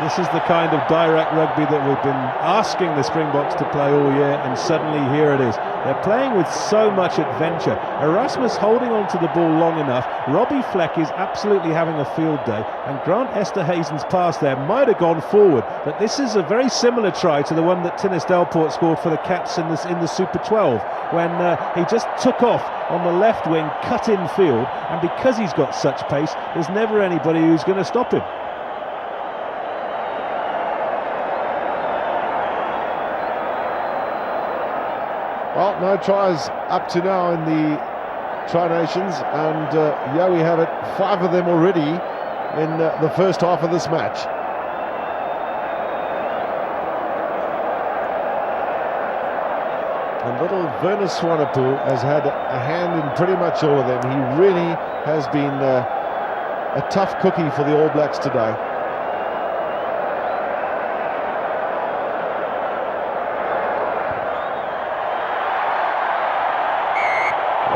This is the kind of direct rugby that we've been asking the Springboks to play all year, and suddenly here it is. They're playing with so much adventure. Erasmus holding on to the ball long enough. Robbie Fleck is absolutely having a field day, and Grant Esterhuizen's pass there might have gone forward, but this is a very similar try to the one that Tinnis Delport scored for the Cats in the Super 12, when he just took off on the left wing, cut in field, and because he's got such pace, there's never anybody who's going to stop him. Well, no tries up to now in the Tri-Nations, and yeah, we have it, 5 of them already in the first half of this match. And little Werner Swanepoel has had a hand in pretty much all of them. He really has been a tough cookie for the All Blacks today.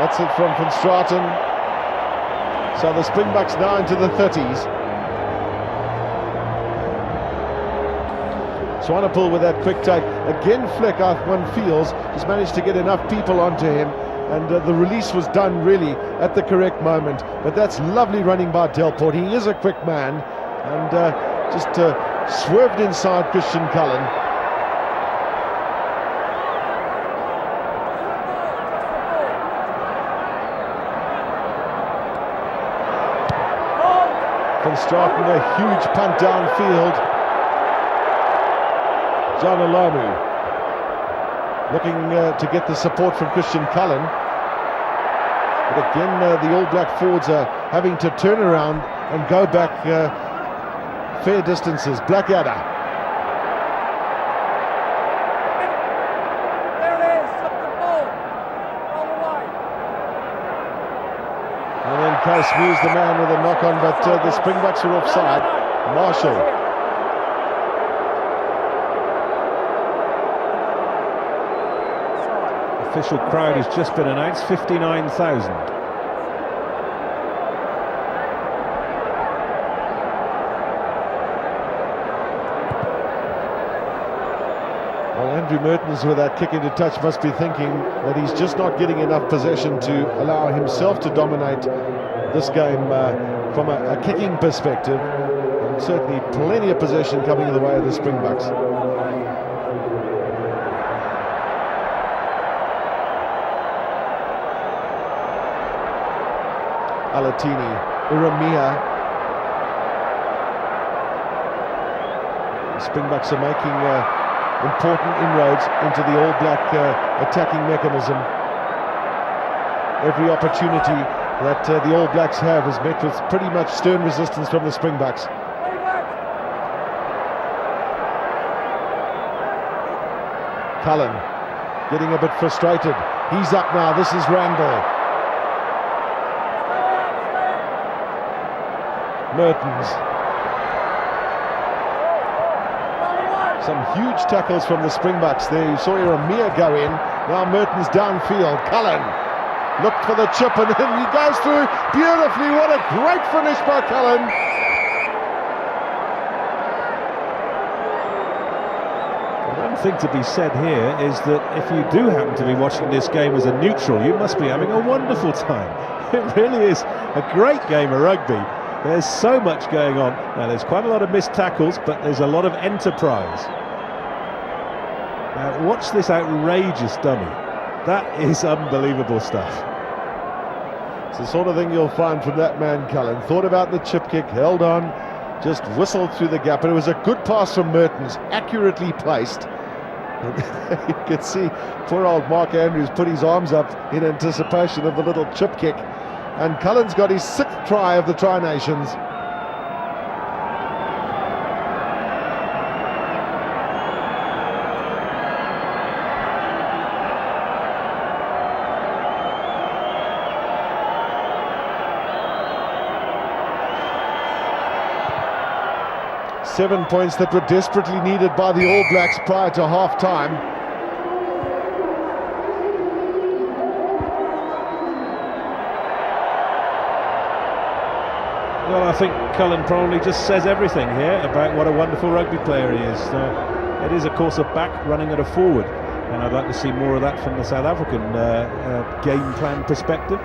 That's it from Van Straten. So the Springboks now into the 30s. Swanepoel with that quick take. Again, Fleck, one feels, has managed to get enough people onto him, and the release was done really at the correct moment. But that's lovely running by Delport. He is a quick man, and just swerved inside Christian Cullen. Van Straten, a huge punt downfield. John Alamu looking to get the support from Christian Cullen. But again, the All Black forwards are having to turn around and go back fair distances. Blackadder. There it is, up the ball. All the way. And then Case Mew's the man with a knock-on, but the Springboks are offside. Marshall. Official crowd has just been announced, 59,000. Well, Andrew Mertens with that kick into touch must be thinking that he's just not getting enough possession to allow himself to dominate this game from a kicking perspective. And certainly plenty of possession coming in the way of the Springboks. Alatini, Iramia. The Springboks are making important inroads into the All Black attacking mechanism. Every opportunity that the All Blacks have is met with pretty much stern resistance from the Springboks. Cullen getting a bit frustrated. He's up now. This is Randall. Mertens. Some huge tackles from the Springboks there. You saw Iramia go in. Now Mertens downfield. Cullen looked for the chip and then he goes through beautifully. What a great finish by Cullen. One thing to be said here is that if you do happen to be watching this game as a neutral, you must be having a wonderful time. It really is a great game of rugby. There's so much going on. Now, there's quite a lot of missed tackles, but there's a lot of enterprise. Now, watch this outrageous dummy. That is unbelievable stuff. It's the sort of thing you'll find from that man, Cullen. Thought about the chip kick, held on, just whistled through the gap. And it was a good pass from Mertens, accurately placed. You could see poor old Mark Andrews put his arms up in anticipation of the little chip kick. And Cullen's got his 6th try of the Tri-Nations. Seven points that were desperately needed by the All Blacks prior to half-time. Well, I think Cullen probably just says everything here about what a wonderful rugby player he is. It is, of course, a back running at a forward, and I'd like to see more of that from the South African game plan perspective.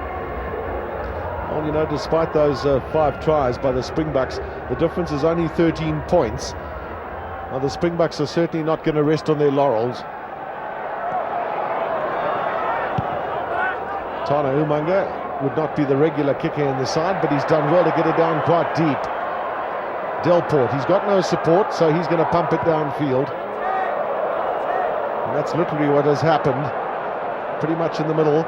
Well, you know, despite those 5 tries by the Springboks, the difference is only 13 points. Now, the Springboks are certainly not going to rest on their laurels. Tana Umanga would not be the regular kicker in the side, but he's done well to get it down quite deep. Delport, he's got no support, so he's going to pump it downfield. And that's literally what has happened. Pretty much in the middle.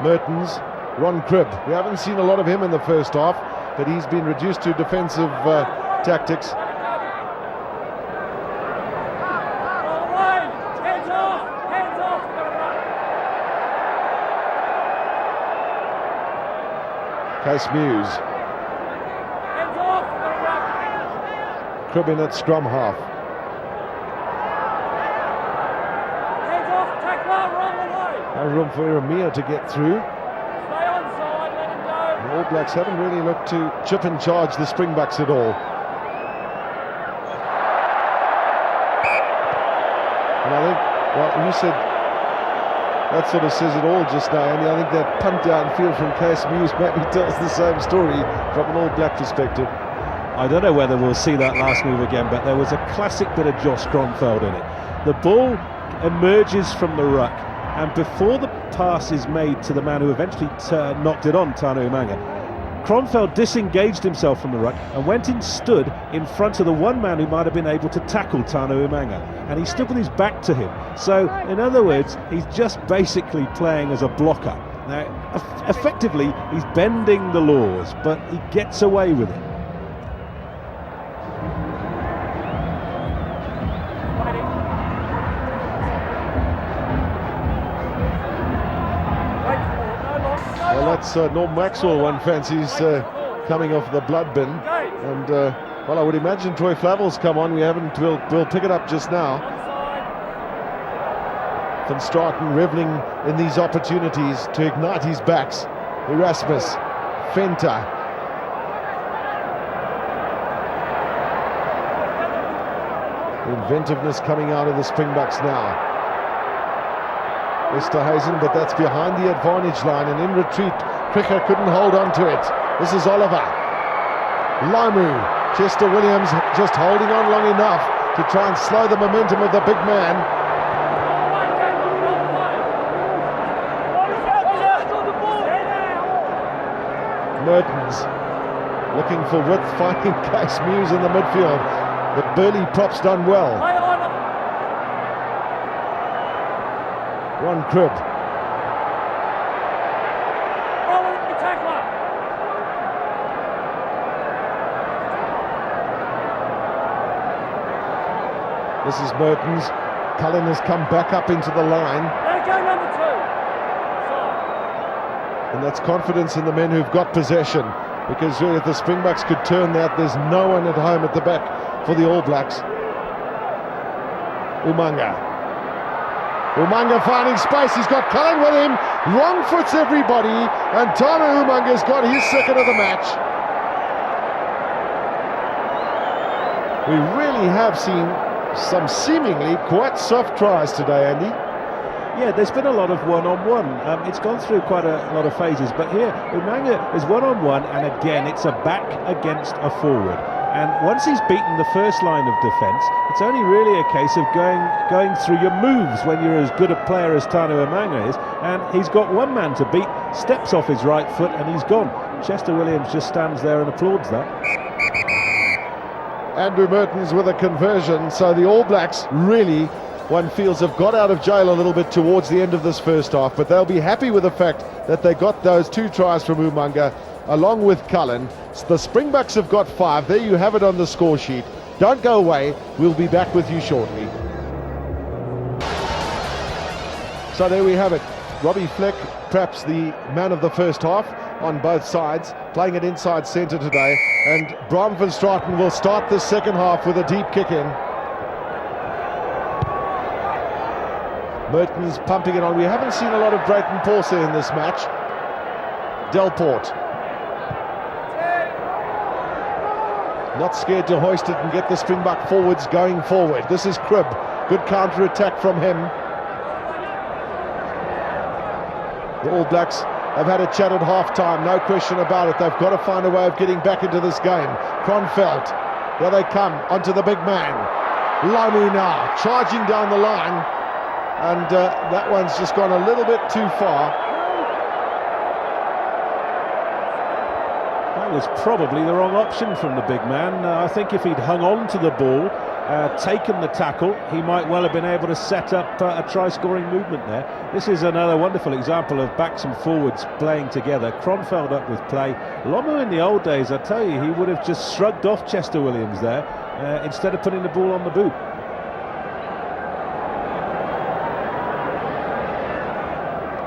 Mertens, Ron Cribb. We haven't seen a lot of him in the first half, but he's been reduced to defensive tactics. Case Muse. Cribb in at scrum half. No room for Iramia to get through. The All Blacks haven't really looked to chip and charge the Springboks at all. And I think, well, you said that sort of says it all just now, Andy. I think that punt downfield from Case Muse maybe tells the same story from an All Black perspective. I don't know whether we'll see that last move again, but there was a classic bit of Josh Kronfeld in it. The ball emerges from the ruck, and before the pass is made to the man who eventually knocked it on, Tana Umanga, Kronfeld disengaged himself from the ruck and went and stood in front of the one man who might have been able to tackle Tana Umanga, and he stood with his back to him. So, in other words, he's just basically playing as a blocker. Now, effectively, he's bending the laws, but he gets away with it. Well, that's Norm Maxwell one fancies coming off the blood bin, and well, I would imagine Troy Flavel's come on. We'll pick it up just now. Van Straten reveling in these opportunities to ignite his backs. Erasmus, Venter. The inventiveness coming out of the Springboks now. Esterhuizen, but that's behind the advantage line, and in retreat, Cricker couldn't hold on to it. This is Oliver. Lamu, Chester Williams just holding on long enough to try and slow the momentum of the big man. Mertens looking for width, finding Case Muse in the midfield. The Burley prop's done well. Ron Cribb. This is Mertens. Cullen has come back up into the line. There go number 2. And that's confidence in the men who've got possession. Because really, if the Springboks could turn that, there's no one at home at the back for the All Blacks. Umanga finding space. He's got Cullen with him. Wrong foots everybody. And Tana Umanga's got his second of the match. We really have seen some seemingly quite soft tries today, Andy. Yeah, there's been a lot of one-on-one. It's gone through quite a lot of phases, but here Umanga is one-on-one, and again it's a back against a forward. And once he's beaten the first line of defence, it's only really a case of going through your moves when you're as good a player as Tana Umanga is. And he's got one man to beat, steps off his right foot, and he's gone. Chester Williams just stands there and applauds that. Andrew Mertens with a conversion, so the All Blacks really, one feels, have got out of jail a little bit towards the end of this first half, but they'll be happy with the fact that they got those 2 tries from Umanga along with Cullen. So the Springboks have got 5. There you have it on the score sheet. Don't go away, we'll be back with you shortly. So there we have it. Robbie Fleck, perhaps the man of the first half on both sides, playing it inside centre today, and Bram van Straten will start the second half with a deep kick in. Mertens pumping it on. We haven't seen a lot of Brayton Paulse in this match. Delport not scared to hoist it and get the Springbok forwards going forward. This is Cribb. Good counter-attack from him. The All Blacks have had a chat at half-time, no question about it. They've got to find a way of getting back into this game. Kronfeld, there they come, onto the big man. Lamu now, charging down the line. And that one's just gone a little bit too far. That was probably the wrong option from the big man. I think if he'd hung on to the ball, taken the tackle, he might well have been able to set up a try-scoring movement there. This is another wonderful example of backs and forwards playing together. Kronfeld up with play. Lomu in the old days, I tell you, he would have just shrugged off Chester Williams there instead of putting the ball on the boot.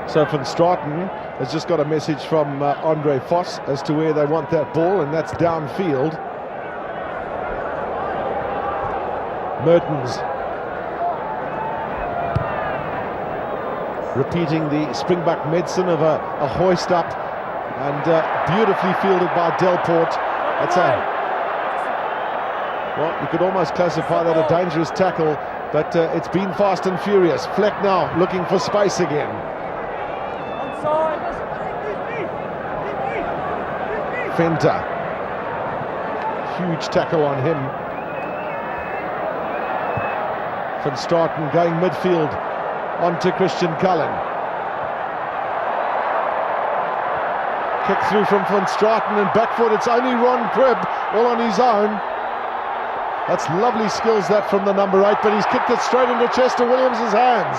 So Van Straten has just got a message from Andre Vos as to where they want that ball, and that's downfield. Mertens repeating the Springbok medicine of a hoist up, and beautifully fielded by Delport. That's well, you could almost classify that a dangerous tackle, but it's been fast and furious. Fleck now looking for space again. Fenter, huge tackle on him. Van Straten going midfield onto Christian Cullen. Kick through from Van Straten and back foot. It's only Ron Cribb all on his own. That's lovely skills that from the number 8, but he's kicked it straight into Chester Williams' hands.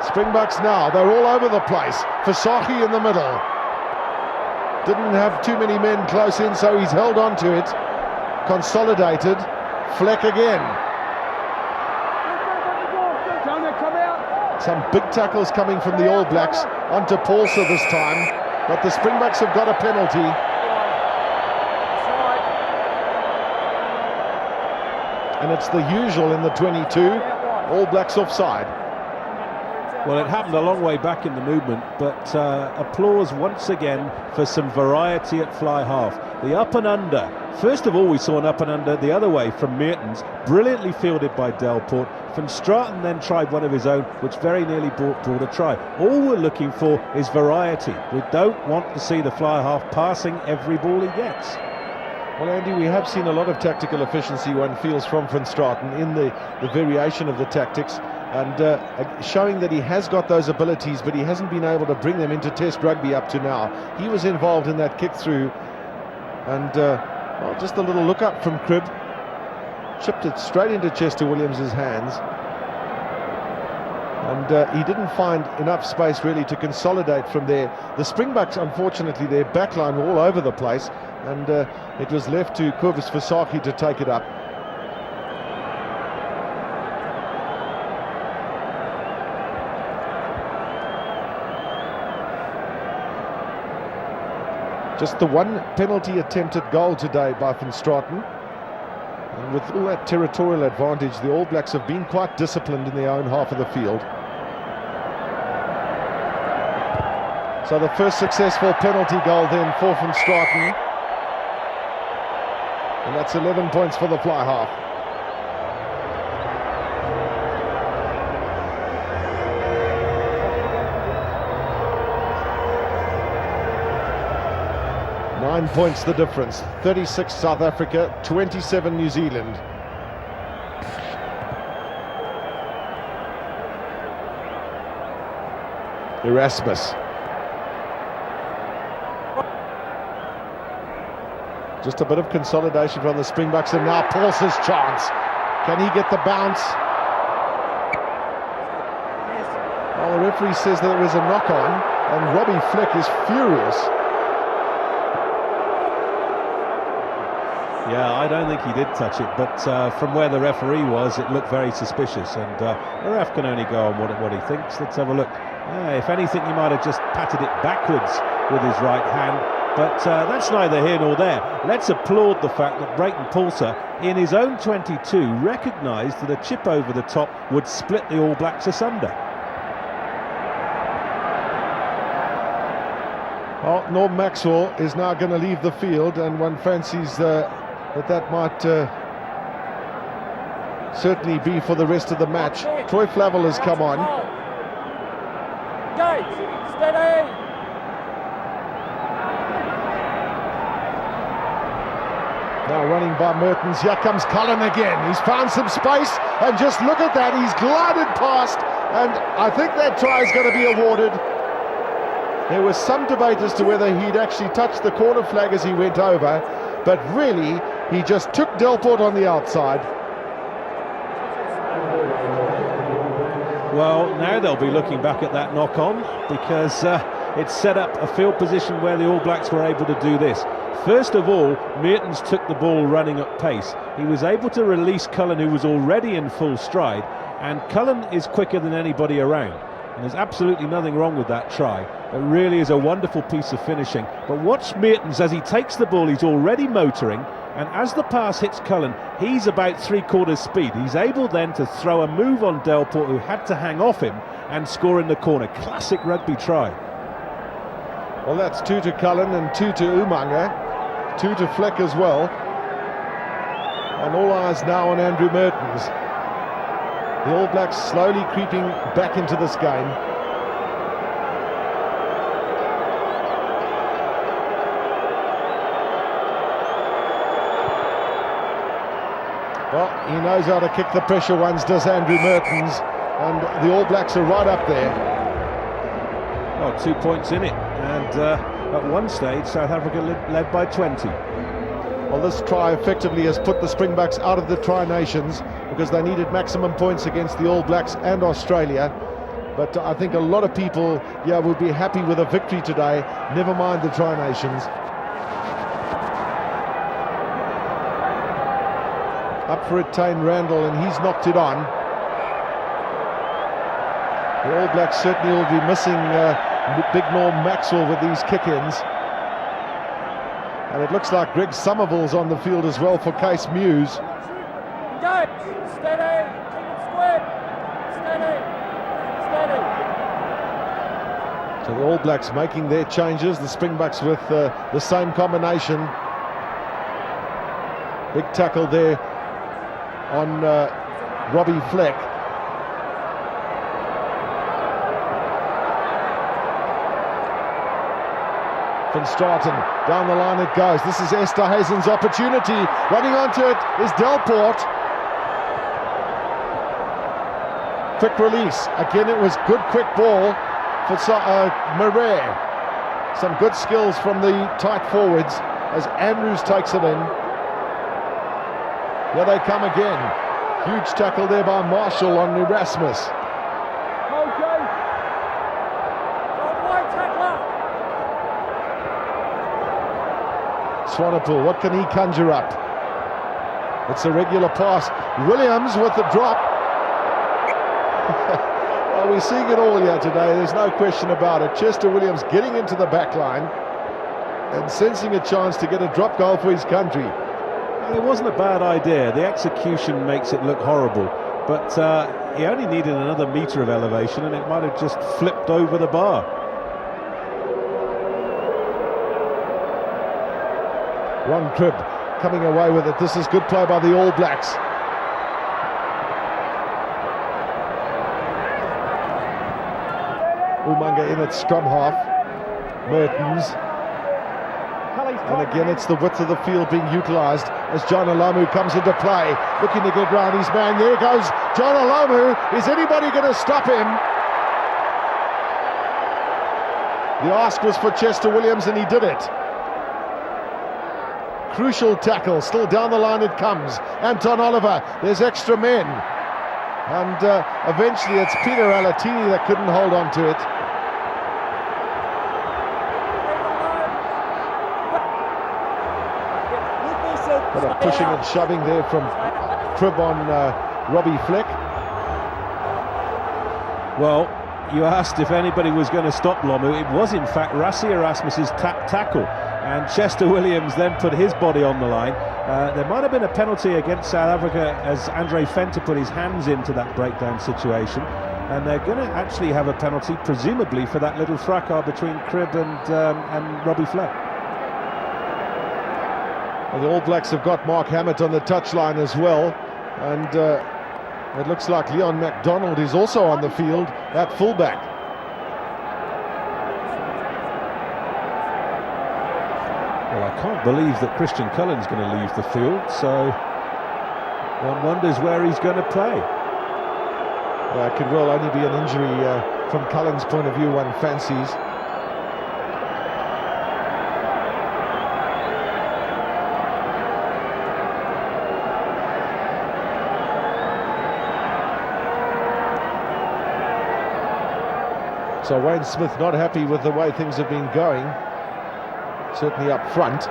Springboks now, they're all over the place. Fasaki in the middle. Didn't have too many men close in, so he's held on to it. Consolidated. Fleck again. Some big tackles coming from the All Blacks onto Paulse this time, but the Springboks have got a penalty. And it's the usual in the 22. All Blacks offside. Well, it happened a long way back in the movement, but applause once again for some variety at fly half. The up and under. First of all, we saw an up and under the other way from Mertens, brilliantly fielded by Delport. Van Straten then tried one of his own, which very nearly brought a try. All we're looking for is variety. We don't want to see the fly half passing every ball he gets. Well, Andy, we have seen a lot of tactical efficiency one feels from Van Straten in the variation of the tactics, and showing that he has got those abilities, but he hasn't been able to bring them into Test rugby up to now. He was involved in that kick through, and well, just a little look up from Cribb, chipped it straight into Chester Williams's hands, and he didn't find enough space really to consolidate from there. The Springboks, unfortunately, their backline were all over the place, and it was left to Kobus Vasaki to take it up. Just the one penalty attempted goal today by Van Straten. And with all that territorial advantage, the All Blacks have been quite disciplined in their own half of the field. So the first successful penalty goal then for Van Straten. And that's 11 points for the fly half. Nine points the difference. 36 South Africa, 27 New Zealand. Erasmus. Just a bit of consolidation from the Springboks, and now Paul's chance. Can he get the bounce? Well, the referee says that there was a knock-on, and Robbie Fleck is furious. Yeah, I don't think he did touch it, but from where the referee was, it looked very suspicious, and the ref can only go on what he thinks. Let's have a look. If anything, he might have just patted it backwards with his right hand, but that's neither here nor there. Let's applaud the fact that Brayton Paulser, in his own 22, recognised that a chip over the top would split the All Blacks asunder. Well, Norm Maxwell is now going to leave the field, and one fancies that might certainly be for the rest of the match. Troy Flavel has come on. Gate, steady. Now running by Mertens. Here comes Cullen again. He's found some space, and just look at that. He's glided past, and I think that try is going to be awarded. There was some debate as to whether he'd actually touched the corner flag as he went over, but really, he just took Delport on the outside. Well, now they'll be looking back at that knock-on, because it set up a field position where the All Blacks were able to do this. First of all, Mertens took the ball running at pace. He was able to release Cullen, who was already in full stride, and Cullen is quicker than anybody around. And there's absolutely nothing wrong with that try. It really is a wonderful piece of finishing. But watch Mertens as he takes the ball. He's already motoring, and as the pass hits Cullen, he's about three-quarters speed. He's able then to throw a move on Delport, who had to hang off him, and score in the corner. Classic rugby try. Well, that's 2 to Cullen and 2 to Umanga, 2 to Fleck as well. And all eyes now on Andrew Mertens. The All Blacks slowly creeping back into this game. Well, he knows how to kick the pressure ones, does Andrew Mertens, and the All Blacks are right up there. Well, 2 points in it, and at one stage South Africa led by 20. Well, this try effectively has put the Springboks out of the Tri-Nations, because they needed maximum points against the All Blacks and Australia. But I think a lot of people, would be happy with a victory today, never mind the Tri-Nations. Up for it, Tane Randall, and he's knocked it on. The All Blacks certainly will be missing big Norm Maxwell with these kick-ins. And it looks like Greg Somerville's on the field as well for Case Muse. Steady, keep it square. Steady, steady. So the All Blacks making their changes, the Springboks with the same combination. Big tackle there on Robbie Fleck. Van Straten, down the line it goes. This is Esterhuizen's opportunity. Running onto it is Delport. Quick release. Again, it was good quick ball for Murray. Some good skills from the tight forwards as Andrews takes it in. Here they come again. Huge tackle there by Marshall on Erasmus. Swanepoel, what can he conjure up? It's a regular pass. Williams with the drop. Well, we're seeing it all here today, there's no question about it. Chester Williams getting into the back line and sensing a chance to get a drop goal for his country. Well, it wasn't a bad idea. The execution makes it look horrible, but he only needed another metre of elevation and it might have just flipped over the bar. Ron Cribb coming away with it. This is good play by the All Blacks. Umanga in at scrum half. Mertens. And again it's the width of the field being utilised as John Alamu comes into play. Looking to get round his man. There goes John Alamu. Is anybody going to stop him? The ask was for Chester Williams and he did it. Crucial tackle, still down the line it comes. Anton Oliver, there's extra men. And eventually it's Peter Alatini that couldn't hold on to it. Bit of pushing and shoving there from Cribb on Robbie Fleck. Well, you asked if anybody was going to stop Lomu. It was in fact Rassie Erasmus's tackle. And Chester Williams then put his body on the line. There might have been a penalty against South Africa as Andre Venter put his hands into that breakdown situation. And they're going to actually have a penalty, presumably for that little fracas between Cribb and Robbie Fleck. Well, the All Blacks have got Mark Hammett on the touchline as well. And it looks like Leon MacDonald is also on the field at fullback. Well, I can't believe that Christian Cullen's going to leave the field, so one wonders where he's going to play. Well, it could well only be an injury from Cullen's point of view, one fancies. So Wayne Smith not happy with the way things have been going. Certainly up front.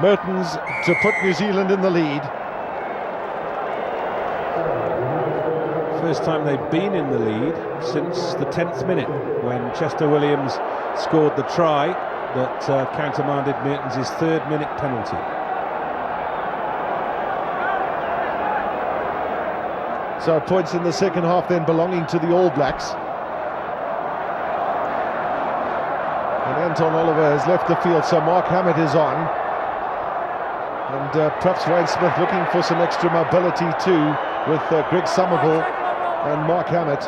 Mertens to put New Zealand in the lead. First time they've been in the lead since the 10th minute when Chester Williams scored the try that countermanded Mertens' third-minute penalty. So points in the second half then belonging to the All Blacks. And Anton Oliver has left the field, so Mark Hammett is on. And perhaps Wayne Smith looking for some extra mobility too, with Greg Somerville and Mark Hammett.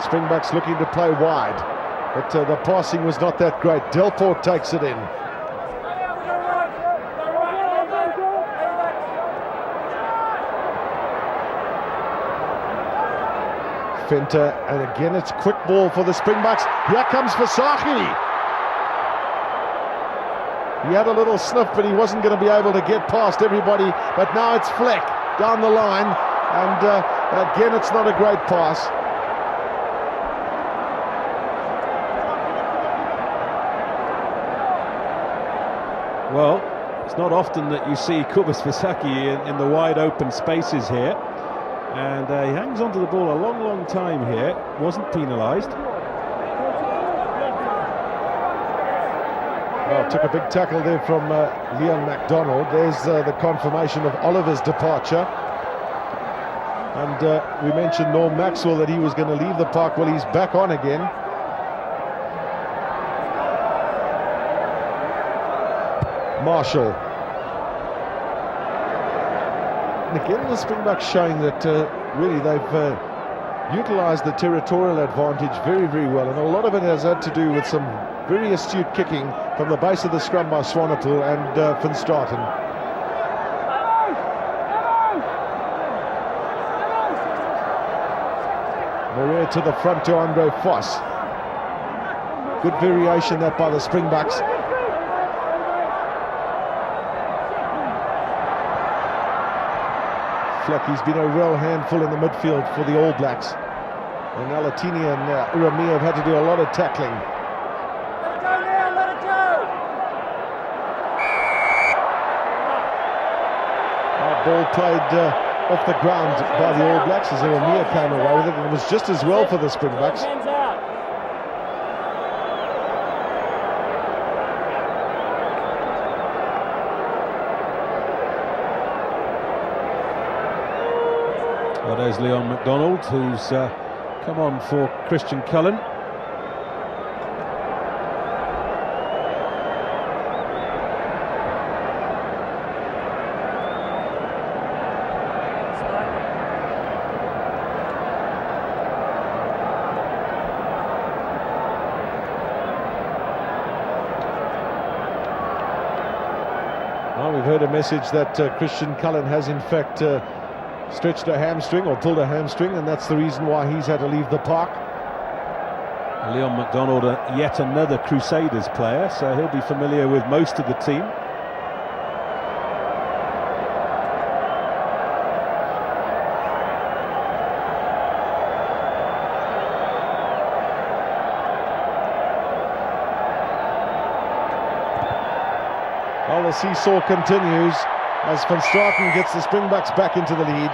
Springboks looking to play wide, but the passing was not that great. Delport takes it in. Venter, and again it's quick ball for the Springboks. Here comes Visagie. He had a little sniff, but he wasn't going to be able to get past everybody. But now it's Fleck down the line, and again it's not a great pass. Well, it's not often that you see Cobus Visagie in the wide open spaces here. And he hangs onto the ball a long time here, wasn't penalised. Well, took a big tackle there from Leon MacDonald. There's the confirmation of Oliver's departure. And we mentioned Norm Maxwell, that he was going to leave the park. Well, he's back on again. Marshall. And again, the Springboks showing that really they've utilised the territorial advantage very, very well. And a lot of it has had to do with some very astute kicking from the base of the scrum by Swanepoel and Van Straten. Maria to the front to Andre Vos. Good variation that by the Springboks. Flecky's been a real handful in the midfield for the All Blacks. And Alatini and Urami have had to do a lot of tackling. Let it go now, let it go! Ball played off the ground by the All Blacks as Urami came away with it, and it was just as well for the Springboks. Hands out. Well, there's Leon MacDonald, who's come on for Christian Cullen. Well, we've heard a message that Christian Cullen has in fact stretched a hamstring or pulled a hamstring, and that's the reason why he's had to leave the park. Leon MacDonald, yet another Crusaders player, so he'll be familiar with most of the team. Well, the seesaw continues as Van Straten gets the Springboks back into the lead.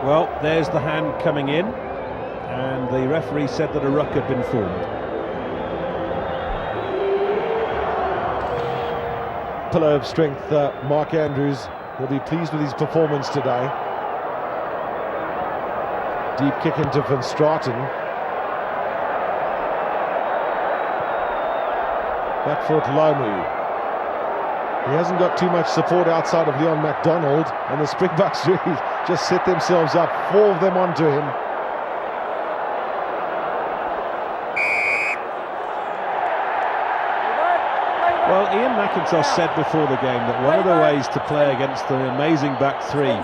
Well, there's the hand coming in, and the referee said that a ruck had been formed. Pillar of strength, Mark Andrews will be pleased with his performance today. Deep kick into Van Straten. Back foot Lomu. He hasn't got too much support outside of Leon MacDonald, and the Springboks really just set themselves up, 4 of them onto him. Well, Ian McIntosh said before the game that one of the ways to play against the amazing back three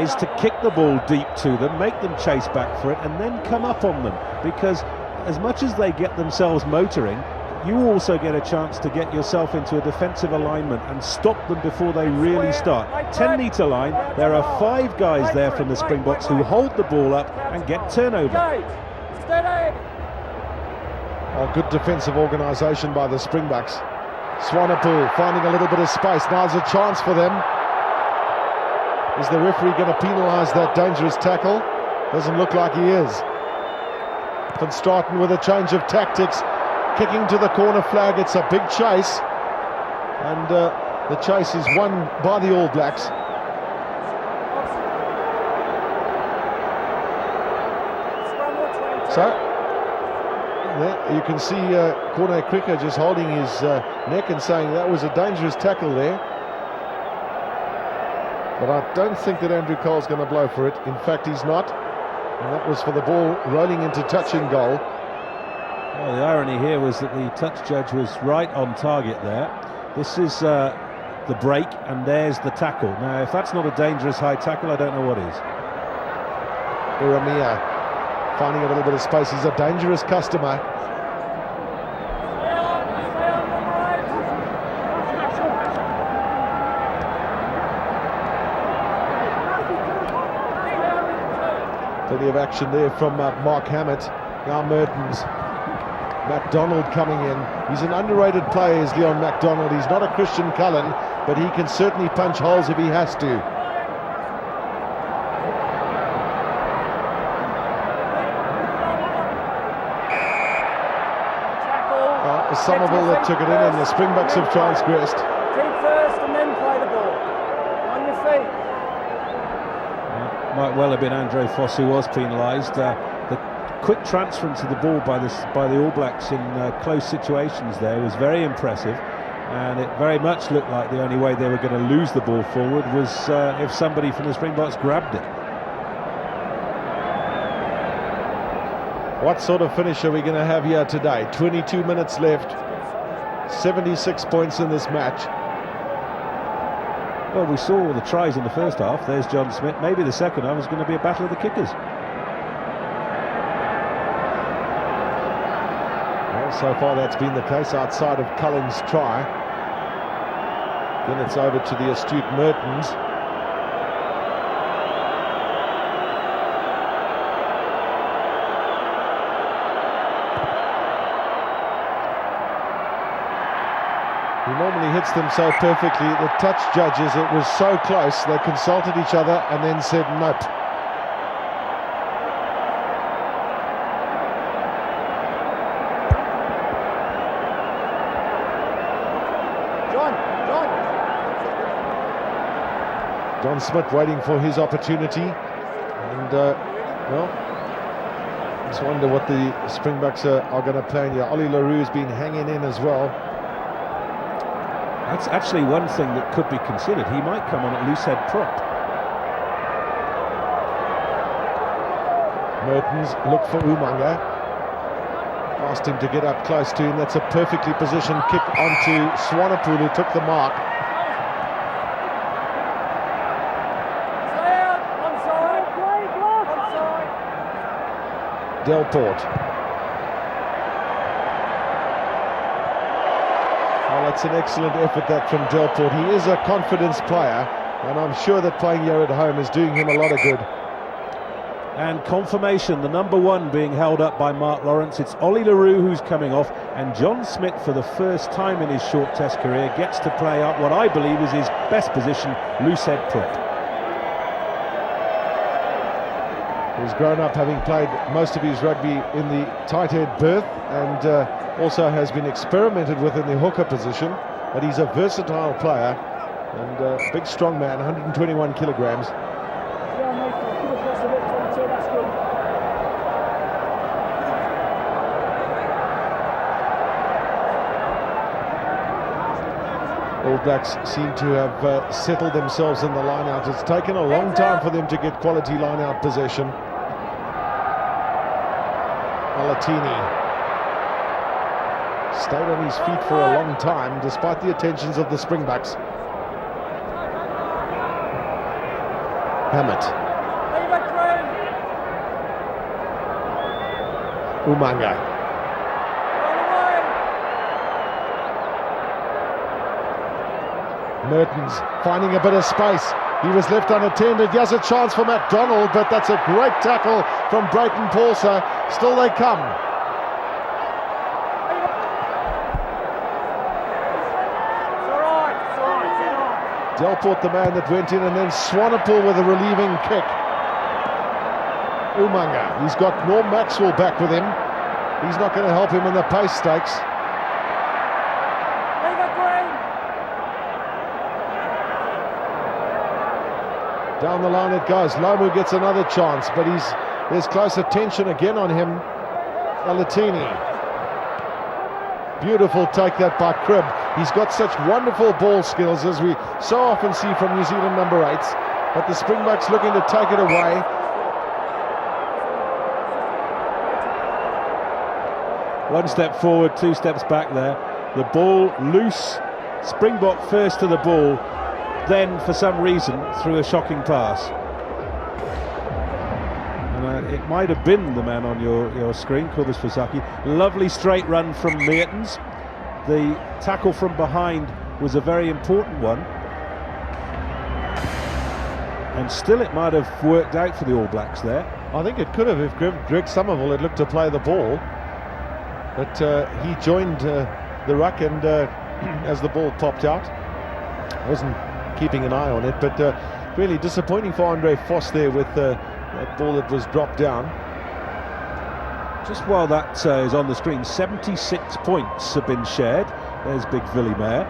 is to kick the ball deep to them, make them chase back for it, and then come up on them, because as much as they get themselves motoring, you also get a chance to get yourself into a defensive alignment and stop them before they really start. 10-metre line, there are 5 guys there from the Springboks who hold the ball up and get turnover. Oh, good defensive organisation by the Springboks. Swanepoel finding a little bit of space. Now's a chance for them. Is the referee going to penalise that dangerous tackle? Doesn't look like he is. Van Straten with a change of tactics, kicking to the corner flag. It's a big chase, and the chase is won by the All Blacks. So there you can see Corné Krige just holding his neck and saying that was a dangerous tackle there. But I don't think that Andrew Cole's going to blow for it. In fact, he's not. And that was for the ball rolling into touching goal. Well, the irony here was that the touch judge was right on target there. This is the break, and there's the tackle. Now, if that's not a dangerous high tackle, I don't know what is. Urania finding a little bit of space. He's a dangerous customer. Plenty of action there from Mark Hammett. Now Mertens. MacDonald coming in. He's an underrated player, is Leon MacDonald. He's not a Christian Cullen, but he can certainly punch holes if he has to. Somerville that took it in, and the Springboks have transgressed. Feet first and then play the ball. On your feet. Might well have been Andre Foss who was penalised. The quick transference of the ball by the All Blacks in close situations there was very impressive, and it very much looked like the only way they were going to lose the ball forward was if somebody from the Springboks grabbed it. What sort of finish are we going to have here today? 22 minutes left, 76 points in this match. Well, we saw the tries in the first half. There's John Smith. Maybe the second half is going to be a battle of the kickers. Well, so far that's been the case outside of Cullen's try. Then it's over to the astute Mertens. He normally hits them so perfectly. The touch judges, it was so close, they consulted each other and then said nope. John Smith waiting for his opportunity, and well, just wonder what the Springboks are going to plan here. Ollie LaRue's been hanging in as well. That's actually one thing that could be considered. He might come on at loose head prop. Mertens look for Umanga. Asked him to get up close to him. That's a perfectly positioned kick onto Swanepoel, who took the mark. Delport. Well, that's an excellent effort that from Delport. He is a confidence player, and I'm sure that playing here at home is doing him a lot of good. And confirmation, the number one being held up by Mark Lawrence. It's Ollie LaRue who's coming off, and John Smith, for the first time in his short test career, gets to play up what I believe is his best position, loose head prop. He's grown up having played most of his rugby in the tight head berth, and also has been experimented with in the hooker position, but he's a versatile player and a big strong man, 121 kilograms. All Blacks seem to have settled themselves in the line-out. It's taken a long time for them to get quality line-out possession. Alatini stayed on his feet for a long time, despite the attentions of the Springboks. Hammett. Umanga. Mertens finding a bit of space. He was left unattended. He has a chance for McDonald, but that's a great tackle from Brayton Paulser. Still they come. Delport the man that went in, and then Swanepoel with a relieving kick. Umanga, he's got Norm Maxwell back with him. He's not going to help him in the pace stakes. Down the line it goes. Lomu gets another chance, but there's close attention again on him. Alatini. Beautiful take that by Cribb. He's got such wonderful ball skills, as we so often see from New Zealand number 8s. But the Springboks looking to take it away. One step forward, two steps back there. The ball loose. Springbok first to the ball. Then, for some reason, threw a shocking pass. And it might have been the man on your screen, Cobus Fasaki. Lovely straight run from Mertens. The tackle from behind was a very important one. And still it might have worked out for the All Blacks there. I think it could have if Greg Somerville had looked to play the ball. But he joined the ruck, and as the ball popped out, wasn't keeping an eye on it, but really disappointing for Andre Foss there with that ball that was dropped down. Just while that is on the screen, 76 points have been shared. There's Big Villy Mayer.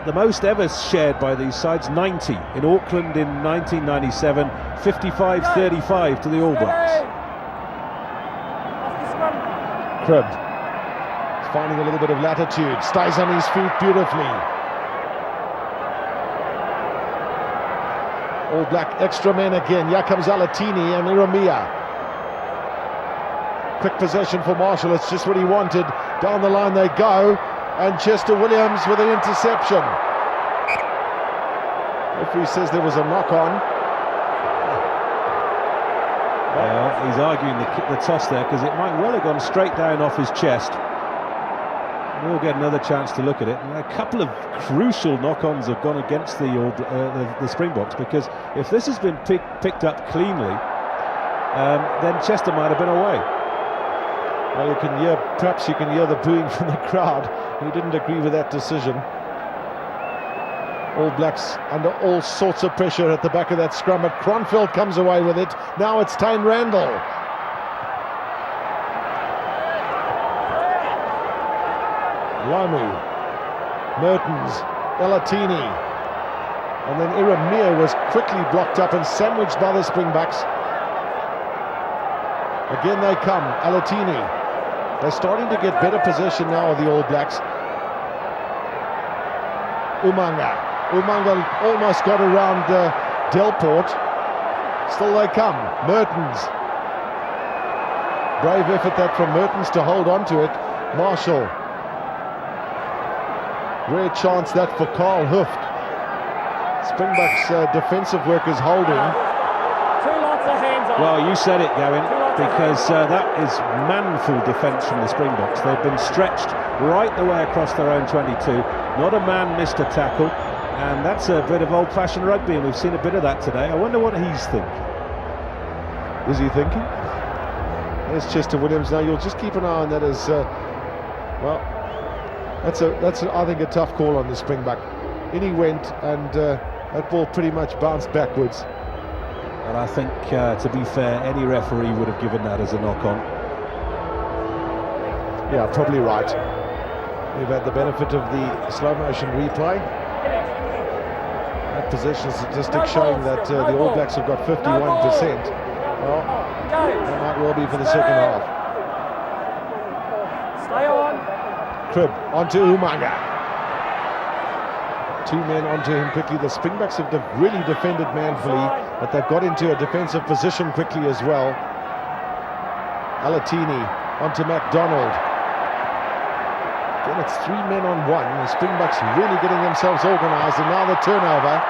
The most ever shared by these sides, 90. In Auckland in 1997, 55-35 to the All Blacks. Cribb is finding a little bit of latitude, stays on his feet beautifully. All Black extra men again. Here comes Alatini and Iramia. Quick possession for Marshall, it's just what he wanted. Down the line they go, and Chester Williams with an interception. Referee says there was a knock-on. He's arguing the toss there because it might well have gone straight down off his chest. We'll get another chance to look at it. And a couple of crucial knock-ons have gone against the Springboks, because if this has been picked up cleanly, then Chester might have been away. Well, perhaps you can hear the booing from the crowd. He didn't agree with that decision. All Blacks under all sorts of pressure at the back of that scrum, but Cronfeld comes away with it. Now it's Tane Randall. Lamu, Mertens, Elatini, and then Iramia was quickly blocked up and sandwiched by the Springboks. Again they come, Alatini. They're starting to get better possession now of the All Blacks. Umanga almost got around Delport. Still they come. Mertens. Brave effort that from Mertens to hold on to it. Marshall. Rare chance that for Carl Hooft. Springboks defensive work is holding. Two lots of hands on. Well, you said it, Gavin, because that is manful defence from the Springboks. They've been stretched right the way across their own 22. Not a man missed a tackle, and that's a bit of old-fashioned rugby, and we've seen a bit of that today. I wonder what he's thinking. Is he thinking? There's Chester Williams. Now you'll just keep an eye on that as well. That's I think a tough call on the Springbok. In he went, and that ball pretty much bounced backwards. And I think, to be fair, any referee would have given that as a knock-on. Yeah, probably right. We've had the benefit of the slow-motion replay. That possession statistic showing that the All Blacks have got 51%. Well, that might well be for the second half. Stay on. Cribb onto Umanga. Two men onto him quickly. The Springboks have really defended manfully, but they've got into a defensive position quickly as well. Alatini onto MacDonald. Again, it's three men on one. The Springboks really getting themselves organised, and now the turnover.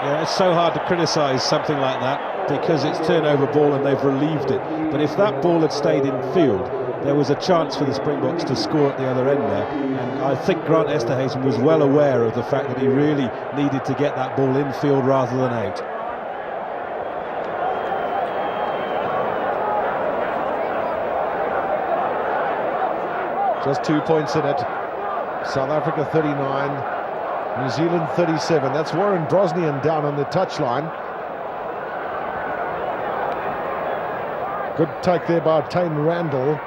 Yeah, it's so hard to criticise something like that because it's turnover ball and they've relieved it. But if that ball had stayed in field, there was a chance for the Springboks to score at the other end there. And I think Grant Esterhuizen was well aware of the fact that he really needed to get that ball in field rather than out. Just 2 points in it. South Africa 39. New Zealand 37. That's Warren Brosnian down on the touchline. Good take there by Tane Randall.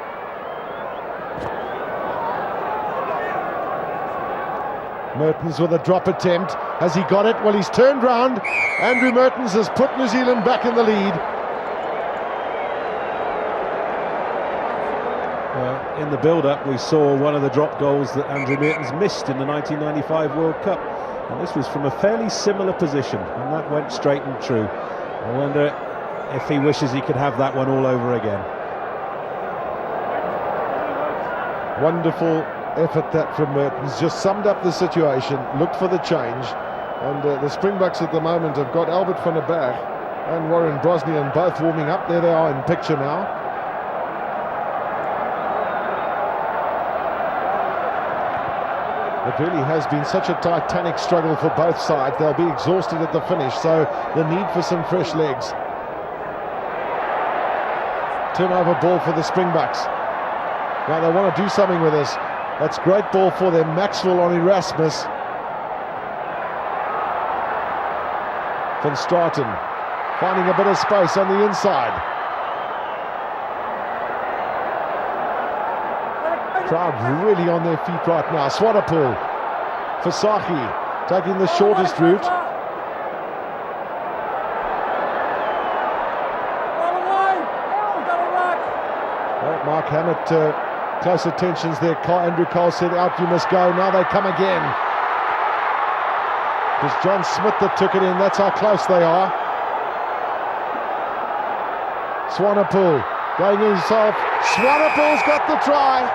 Mertens with a drop attempt. Has he got it? Well, he's turned round. Andrew Mertens has put New Zealand back in the lead. In the build-up, we saw one of the drop goals that Andrew Mertens missed in the 1995 World Cup, and this was from a fairly similar position, and that went straight and true. I wonder if he wishes he could have that one all over again. Wonderful effort that from Mertens, just summed up the situation, looked for the change, and the Springboks at the moment have got Albert van der Berg and Warren Brosnian both warming up. There they are in picture now. It really has been such a titanic struggle for both sides. They'll be exhausted at the finish, so the need for some fresh legs. Turnover ball for the Springboks. Now they want to do something with this. That's great ball for them. Maxwell on Erasmus. Van Straten finding a bit of space on the inside. Crowd really on their feet right now. Swanepoel for Saki, taking the shortest route. Well, Mark Hammett, close attentions there. Andrew Cole said, out you must go. Now they come again. It was John Smith that took it in. That's how close they are. Swanepoel going himself. Swanepoel's got the try.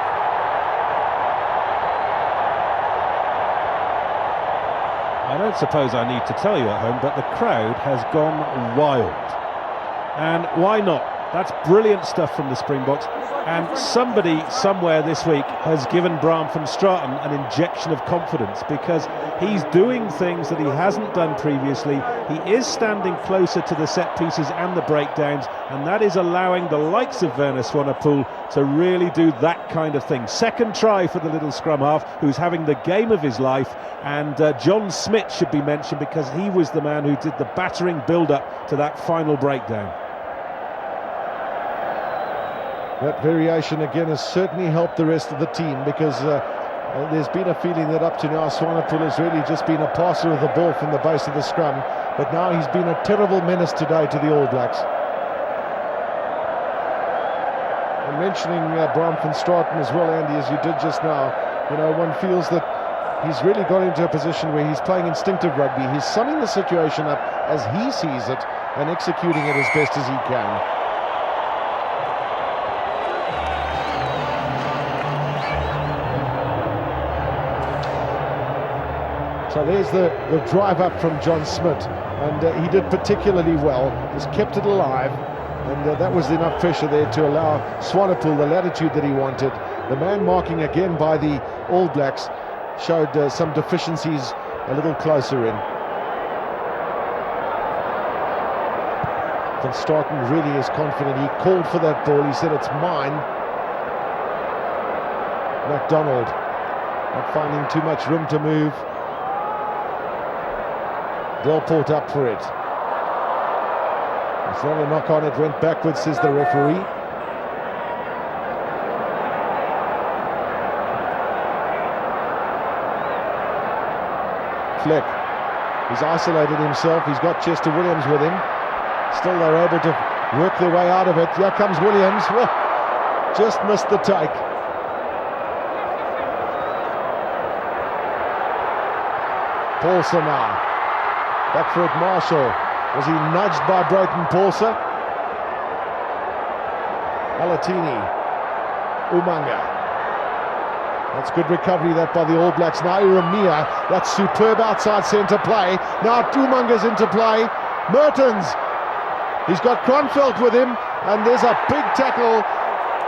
I don't suppose I need to tell you at home, but the crowd has gone wild. And why not? That's brilliant stuff from the Springboks. And somebody somewhere this week has given Bram van Straten an injection of confidence, because he's doing things that he hasn't done previously. He is standing closer to the set pieces and the breakdowns, and that is allowing the likes of Werner Swanepoel to really do that kind of thing. Second try for the little scrum half, who's having the game of his life. And John Smith should be mentioned, because he was the man who did the battering build-up to that final breakdown. That variation again has certainly helped the rest of the team, because there's been a feeling that up to now Swanepoel has really just been a passer of the ball from the base of the scrum, but now he's been a terrible menace today to the All Blacks. And mentioning Bram van Straten as well, Andy, as you did just now, you know, one feels that he's really got into a position where he's playing instinctive rugby. He's summing the situation up as he sees it and executing it as best as he can. So there's the drive up from John Smith, and he did particularly well, just kept it alive, and that was enough pressure there to allow Swanepoel the latitude that he wanted. The man marking again by the All Blacks showed some deficiencies a little closer in. Van Straten really is confident. He called for that ball, he said it's mine. MacDonald not finding too much room to move. Delport up for it. It's not a knock on, it went backwards, says the referee. Fleck, he's isolated himself, he's got Chester Williams with him. Still they're able to work their way out of it. Here comes Williams. Well, just missed the take. Paulson now. Back for it, Marshall. Was he nudged by Brayton Paulser? Alatini. Umanga. That's good recovery that by the All Blacks. Now Iramia. That's superb outside centre play. Now Umanga's into play. Mertens. He's got Kronfeldt with him. And there's a big tackle.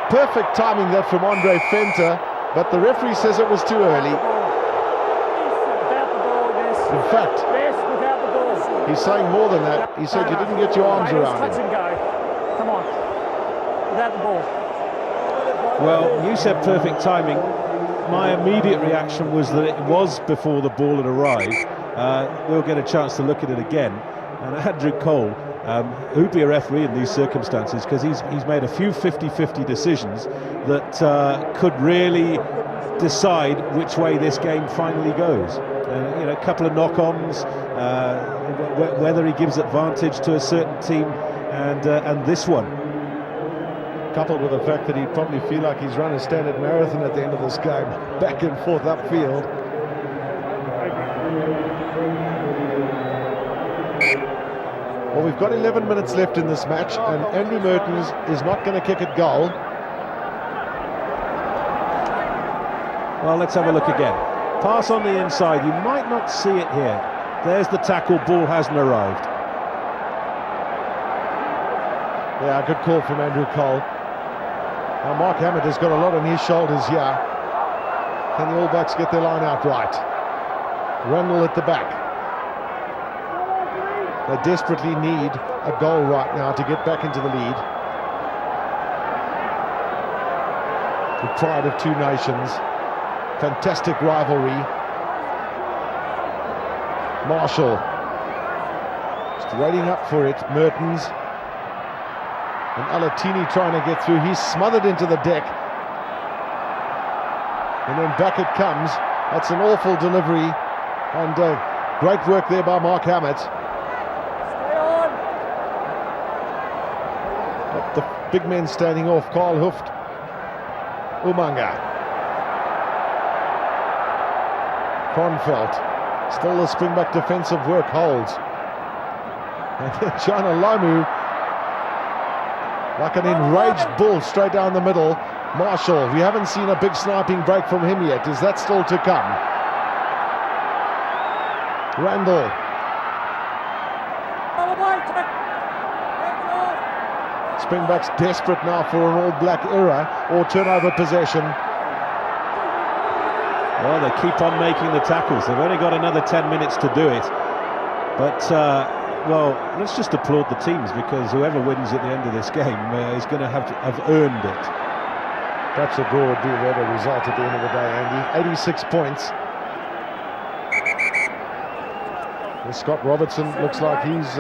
Perfect timing that from Andre Fenter. But the referee says it was too early. In fact, he's saying more than that. He said you didn't get your arms around him. Touch and go. Come on. Without the ball. Well, you said perfect timing. My immediate reaction was that it was before the ball had arrived. We'll get a chance to look at it again. And Andrew Cole, who'd be a referee in these circumstances, because he's made a few 50-50 decisions that could really decide which way this game finally goes. You know, a couple of knock-ons, whether he gives advantage to a certain team, and this one. Coupled with the fact that he'd probably feel like he's run a standard marathon at the end of this game, back and forth upfield. Well, we've got 11 minutes left in this match, and Andrew Mertens is not going to kick at goal. Well, let's have a look again. Pass on the inside, you might not see it here. There's the tackle, ball hasn't arrived. Yeah, good call from Andrew Cole. Now Mark Hammett has got a lot on his shoulders here. Can the All Blacks get their line out right? Rundle at the back. They desperately need a goal right now to get back into the lead. The pride of two nations. Fantastic rivalry. Marshall. He's Just waiting up for it, Mertens. And Alatini trying to get through. He's smothered into the deck. And then back it comes. That's an awful delivery. And great work there by Mark Hammett. Stay on. But the big men standing off. Carl Hooft. Umanga. Kronfeldt. Still the Springbok defensive work holds. And Chana Lamu, like an enraged bull, straight down the middle. Marshall, we haven't seen a big sniping break from him yet. Is that still to come? Randall. Springboks desperate now for an all-black era or turnover possession. Well, they keep on making the tackles. They've only got another 10 minutes to do it. But, well, let's just applaud the teams, because whoever wins at the end of this game is going to have earned it. Perhaps a draw would be a better result at the end of the day, Andy. 86 points. And Scott Robertson looks like he's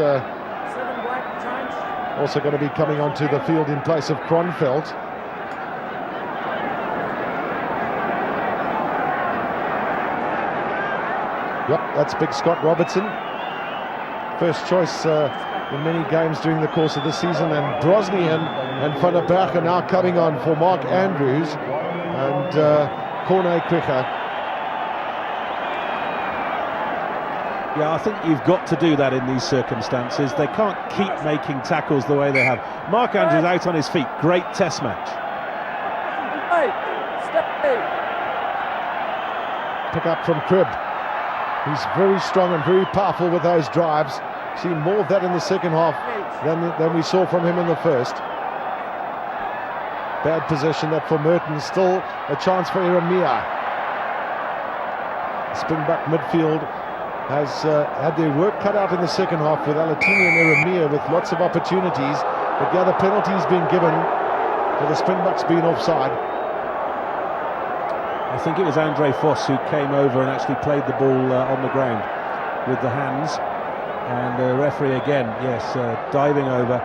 also going to be coming onto the field in place of Kronfeldt. Yep, that's big Scott Robertson. First choice in many games during the course of the season. And Brosnian and Van der Berg are now coming on for Mark Andrews and Corné Krige. Yeah, I think you've got to do that in these circumstances. They can't keep making tackles the way they have. Mark Andrews out on his feet. Great test match. Pick up from Cribb. He's very strong and very powerful with those drives. Seen more of that in the second half than we saw from him in the first. Bad possession that for Mertens. Still a chance for Eremia. Springbok midfield has had their work cut out in the second half with Alatini and Eremia with lots of opportunities, but the other penalties being given for the Springboks being offside. I think it was Andre Vos who came over and actually played the ball on the ground with the hands, and the referee again, yes, diving over,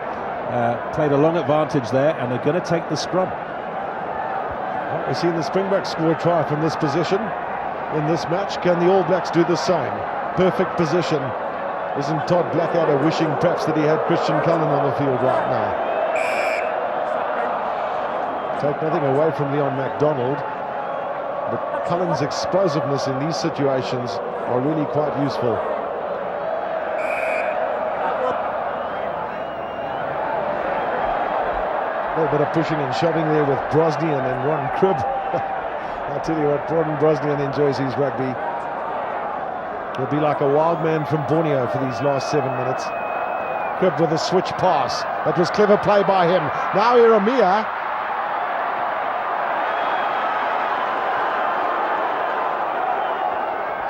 played a long advantage there, and they're going to take the scrum. Well, we've seen the Springboks score a try from this position in this match. Can the All Blacks do the same? Perfect position. Isn't Todd Blackadder wishing perhaps that he had Christian Cullen on the field right now? Take nothing away from Leon MacDonald, but Cullen's explosiveness in these situations are really quite useful. A little bit of pushing and shoving there with Brosnian and Ron Cribb. I tell you what, Ron Brosnian enjoys his rugby. He'll be like a wild man from Borneo for these last 7 minutes. Cribb with a switch pass. That was clever play by him. Now Eremia.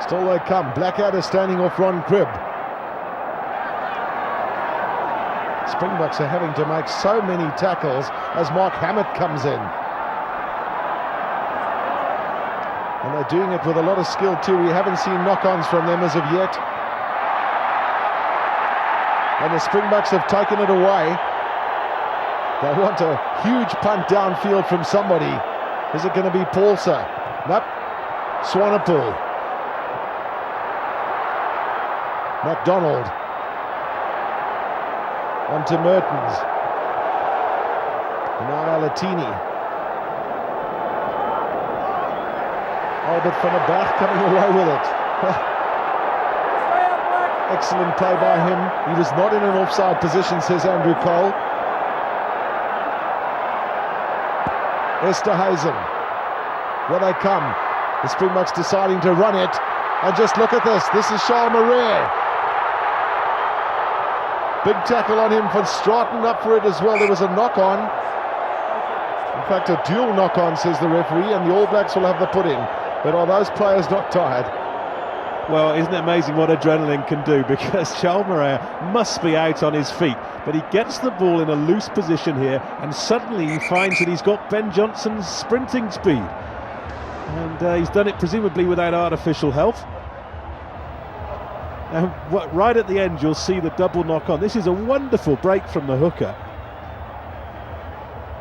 Still they come. Blackadder standing off Ron Cribb. Springboks are having to make so many tackles as Mark Hammett comes in. And they're doing it with a lot of skill too. We haven't seen knock-ons from them as of yet. And the Springboks have taken it away. They want a huge punt downfield from somebody. Is it going to be Paulser? Nope. Swanepoel. MacDonald. On to Mertens. And now Alatini. Albert van der Berg coming away with it. Excellent play by him. He was not in an offside position, says Andrew Cole. Esterhuizen. Here they come. The Springboks deciding to run it. And just look at this. This is Charles Marais. Big tackle on him for Stratton, up for it as well. There was a knock-on. In fact, a dual knock-on, says the referee, and the All Blacks will have the put-in. But are those players not tired? Well, isn't it amazing what adrenaline can do? Because Charles Marais must be out on his feet, but he gets the ball in a loose position here, and suddenly he finds that he's got Ben Johnson's sprinting speed. And he's done it presumably without artificial help. And right at the end, you'll see the double knock on. This is a wonderful break from the hooker.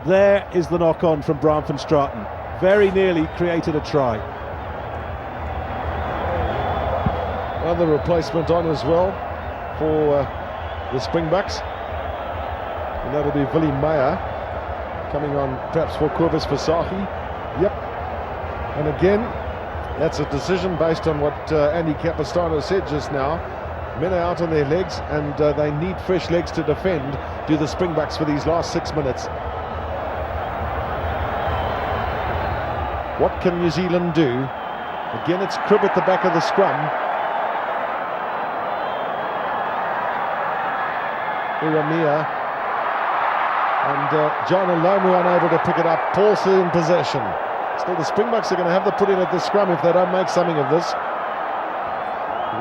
There is the knock on from Bram van Straten. Very nearly created a try. Another replacement on as well for the Springboks. And that'll be Willie Meyer coming on perhaps for Kobus Visagie. Yep. And again, that's a decision based on what Andy Capistano said just now. Men are out on their legs and they need fresh legs to defend, do the Springboks, for these last 6 minutes. What can New Zealand do? Again, it's Cribb at the back of the scrum. Iramia and John Alomu unable to pick it up. Paulson in possession. Still, the Springboks are going to have the put in at the scrum if they don't make something of this.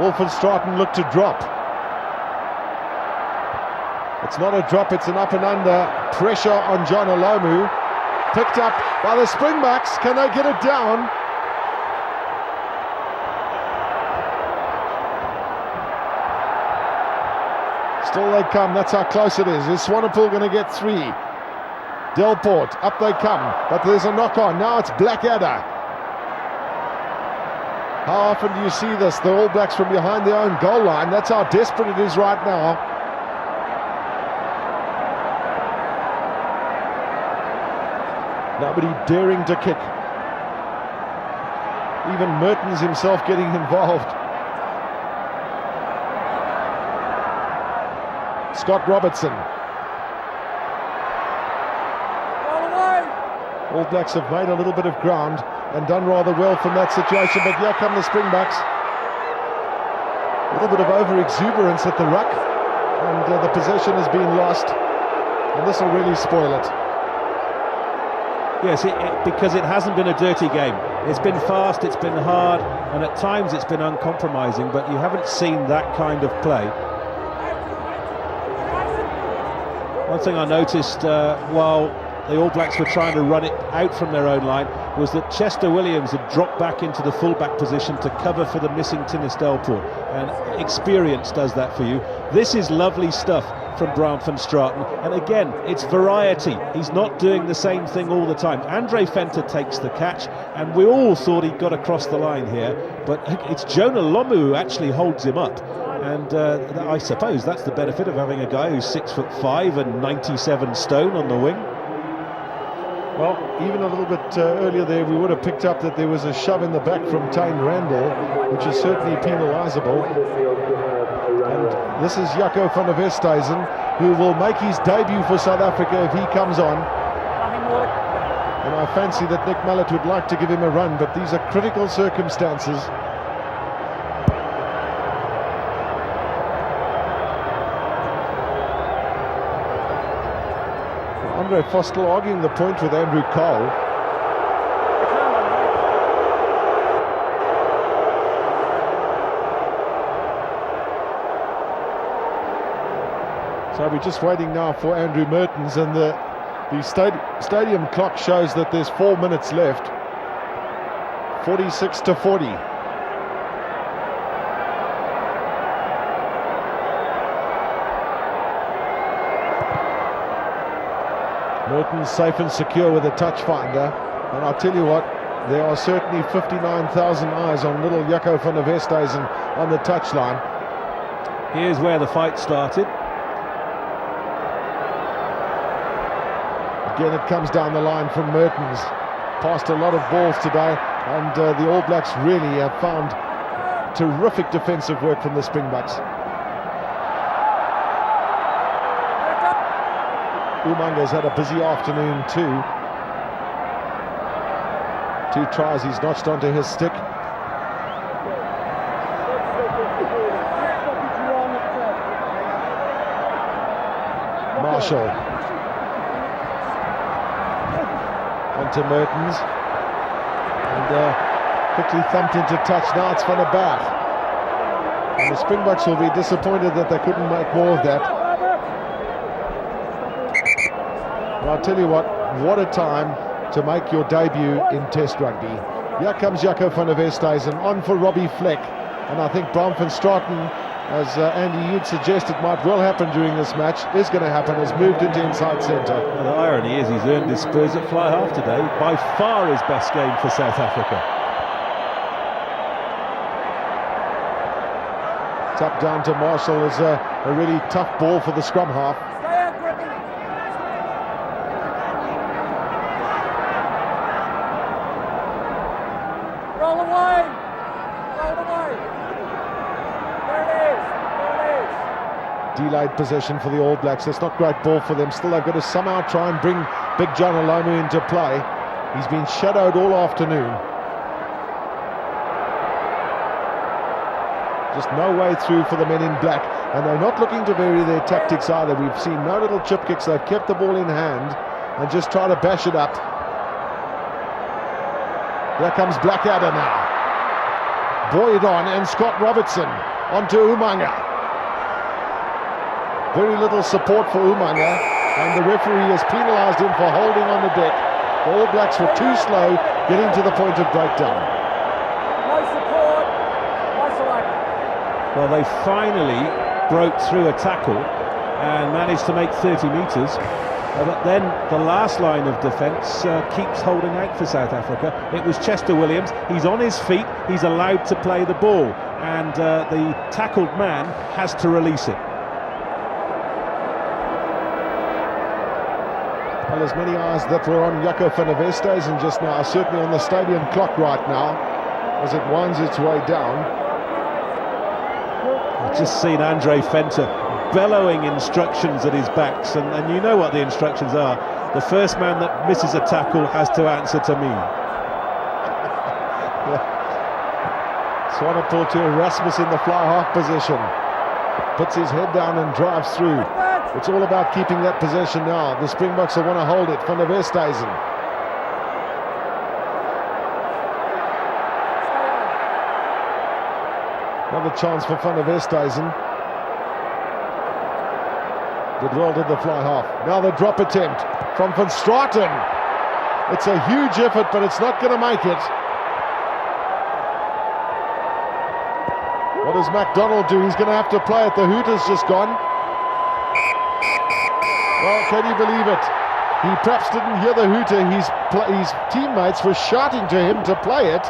Wolf and Straten look to drop. It's not a drop, it's an up and under. Pressure on John Alomu. Picked up by the Springboks. Can they get it down? Still they come, that's how close it is. Is Swanepoel going to get 3? Delport, up they come, but there's a knock on. Now it's Blackadder. How often do you see this? The All Blacks from behind their own goal line. That's how desperate it is right now. Nobody daring to kick. Even Mertens himself getting involved. Scott Robertson. All Blacks have made a little bit of ground and done rather well from that situation, but here come the Springboks. A little bit of over-exuberance at the ruck, and the possession has been lost, and this will really spoil it. Yes, because it hasn't been a dirty game. It's been fast, it's been hard, and at times it's been uncompromising, but you haven't seen that kind of play. One thing I noticed while the All Blacks were trying to run it out from their own line was that Chester Williams had dropped back into the fullback position to cover for the missing Tinnis Delport, and experience does that for you. This is lovely stuff from Bram van Straten, and again, it's variety. He's not doing the same thing all the time. Andre Venter takes the catch, and we all thought he got across the line here, but it's Jonah Lomu who actually holds him up. And I suppose that's the benefit of having a guy who's 6'5" and 97 stone on the wing. Well, even a little bit earlier there, we would have picked up that there was a shove in the back from Tyne Randall, which is certainly penalisable. And this is Jaco van der Westhuizen, who will make his debut for South Africa if he comes on. And I fancy that Nick Mallet would like to give him a run, but these are critical circumstances. Andre Fostel arguing the point with Andrew Cole. So we're just waiting now for Andrew Mertens, and the stadium clock shows that there's 4 minutes left. 46-40. Mertens safe and secure with a touch finder, and I'll tell you what, there are certainly 59,000 eyes on little Jaco van der Westhuizen on the touchline. Here's where the fight started. Again, it comes down the line from Mertens. Passed a lot of balls today, and the All Blacks really have found terrific defensive work from the Springboks. Umanga's had a busy afternoon too. 2 tries he's notched onto his stick. Marshall onto Mertens, and quickly thumped into touch. Now it's Van der Berg, and the Springboks will be disappointed that they couldn't make more of that. And I'll tell you what a time to make your debut in Test rugby. Here comes Jaco van der Westhuizen on for Robbie Fleck, and I think Bram van Straten as Andy, you'd suggested might well happen during this match, is going to happen, has moved into inside centre. Well, the irony is he's earned his spurs at fly half today, by far his best game for South Africa. Tap down to Marshall is a really tough ball for the scrum half. Roll away! Roll away! There it is! Delayed possession for the All Blacks. That's not great ball for them. Still, they've got to somehow try and bring Big John Alomu into play. He's been shadowed all afternoon. Just no way through for the men in black, and they're not looking to vary their tactics either. We've seen no little chip kicks. They've kept the ball in hand and just try to bash it up. Here comes Blackadder now. Buoyed on, and Scott Robertson onto Umanga. Very little support for Umanga, and the referee has penalised him for holding on the deck. The All Blacks were too slow getting to the point of breakdown. No support, isolated. Well, they finally broke through a tackle and managed to make 30 metres. But then the last line of defence keeps holding out for South Africa. It was Chester Williams. He's on his feet. He's allowed to play the ball. And the tackled man has to release it. Well, as many eyes that were on Jaco van der Westhuizen just now are certainly on the stadium clock right now as it winds its way down. I've just seen Andre Venter bellowing instructions at his backs, and you know what the instructions are. The first man that misses a tackle has to answer to me. Swanepoel to Erasmus in the fly half position. Puts his head down and drives through. It's all about keeping that possession now. The Springboks will want to hold it. Van der Westhuizen. Another chance for Van der Westhuizen. Did well to the fly half. Now the drop attempt from Van Straten. It's a huge effort, but it's not going to make it. What does McDonald do? He's going to have to play it. The hoot has just gone. Well, can you believe it? He perhaps didn't hear the hooter. His teammates were shouting to him to play it,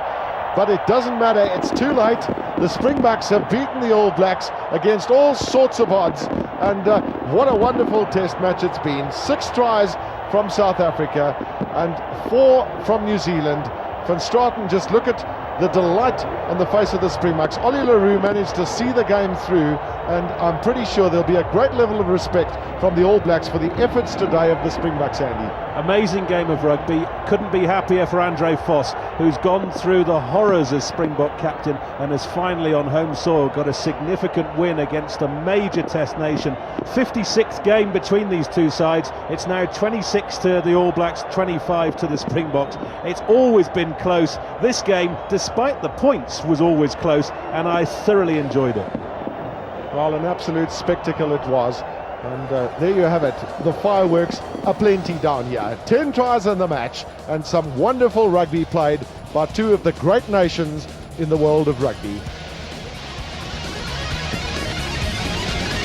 but it doesn't matter. It's too late. The Springboks have beaten the All Blacks against all sorts of odds, and what a wonderful test match it's been. 6 tries from South Africa and 4 from New Zealand. Van Straten, just look at the delight on the face of the Springboks. Ollie Leroux managed to see the game through, and I'm pretty sure there'll be a great level of respect from the All Blacks for the efforts today of the Springboks, Andy. Amazing game of rugby. Couldn't be happier for Andre Vos, who's gone through the horrors as Springbok captain and has finally on home soil got a significant win against a major test nation. 56th game between these two sides. It's now 26 to the All Blacks, 25 to the Springboks. It's always been close. This game, despite the points, was always close, and I thoroughly enjoyed it. Well, an absolute spectacle it was. And there you have it. The fireworks are plenty down here. 10 tries in the match, and some wonderful rugby played by 2 of the great nations in the world of rugby.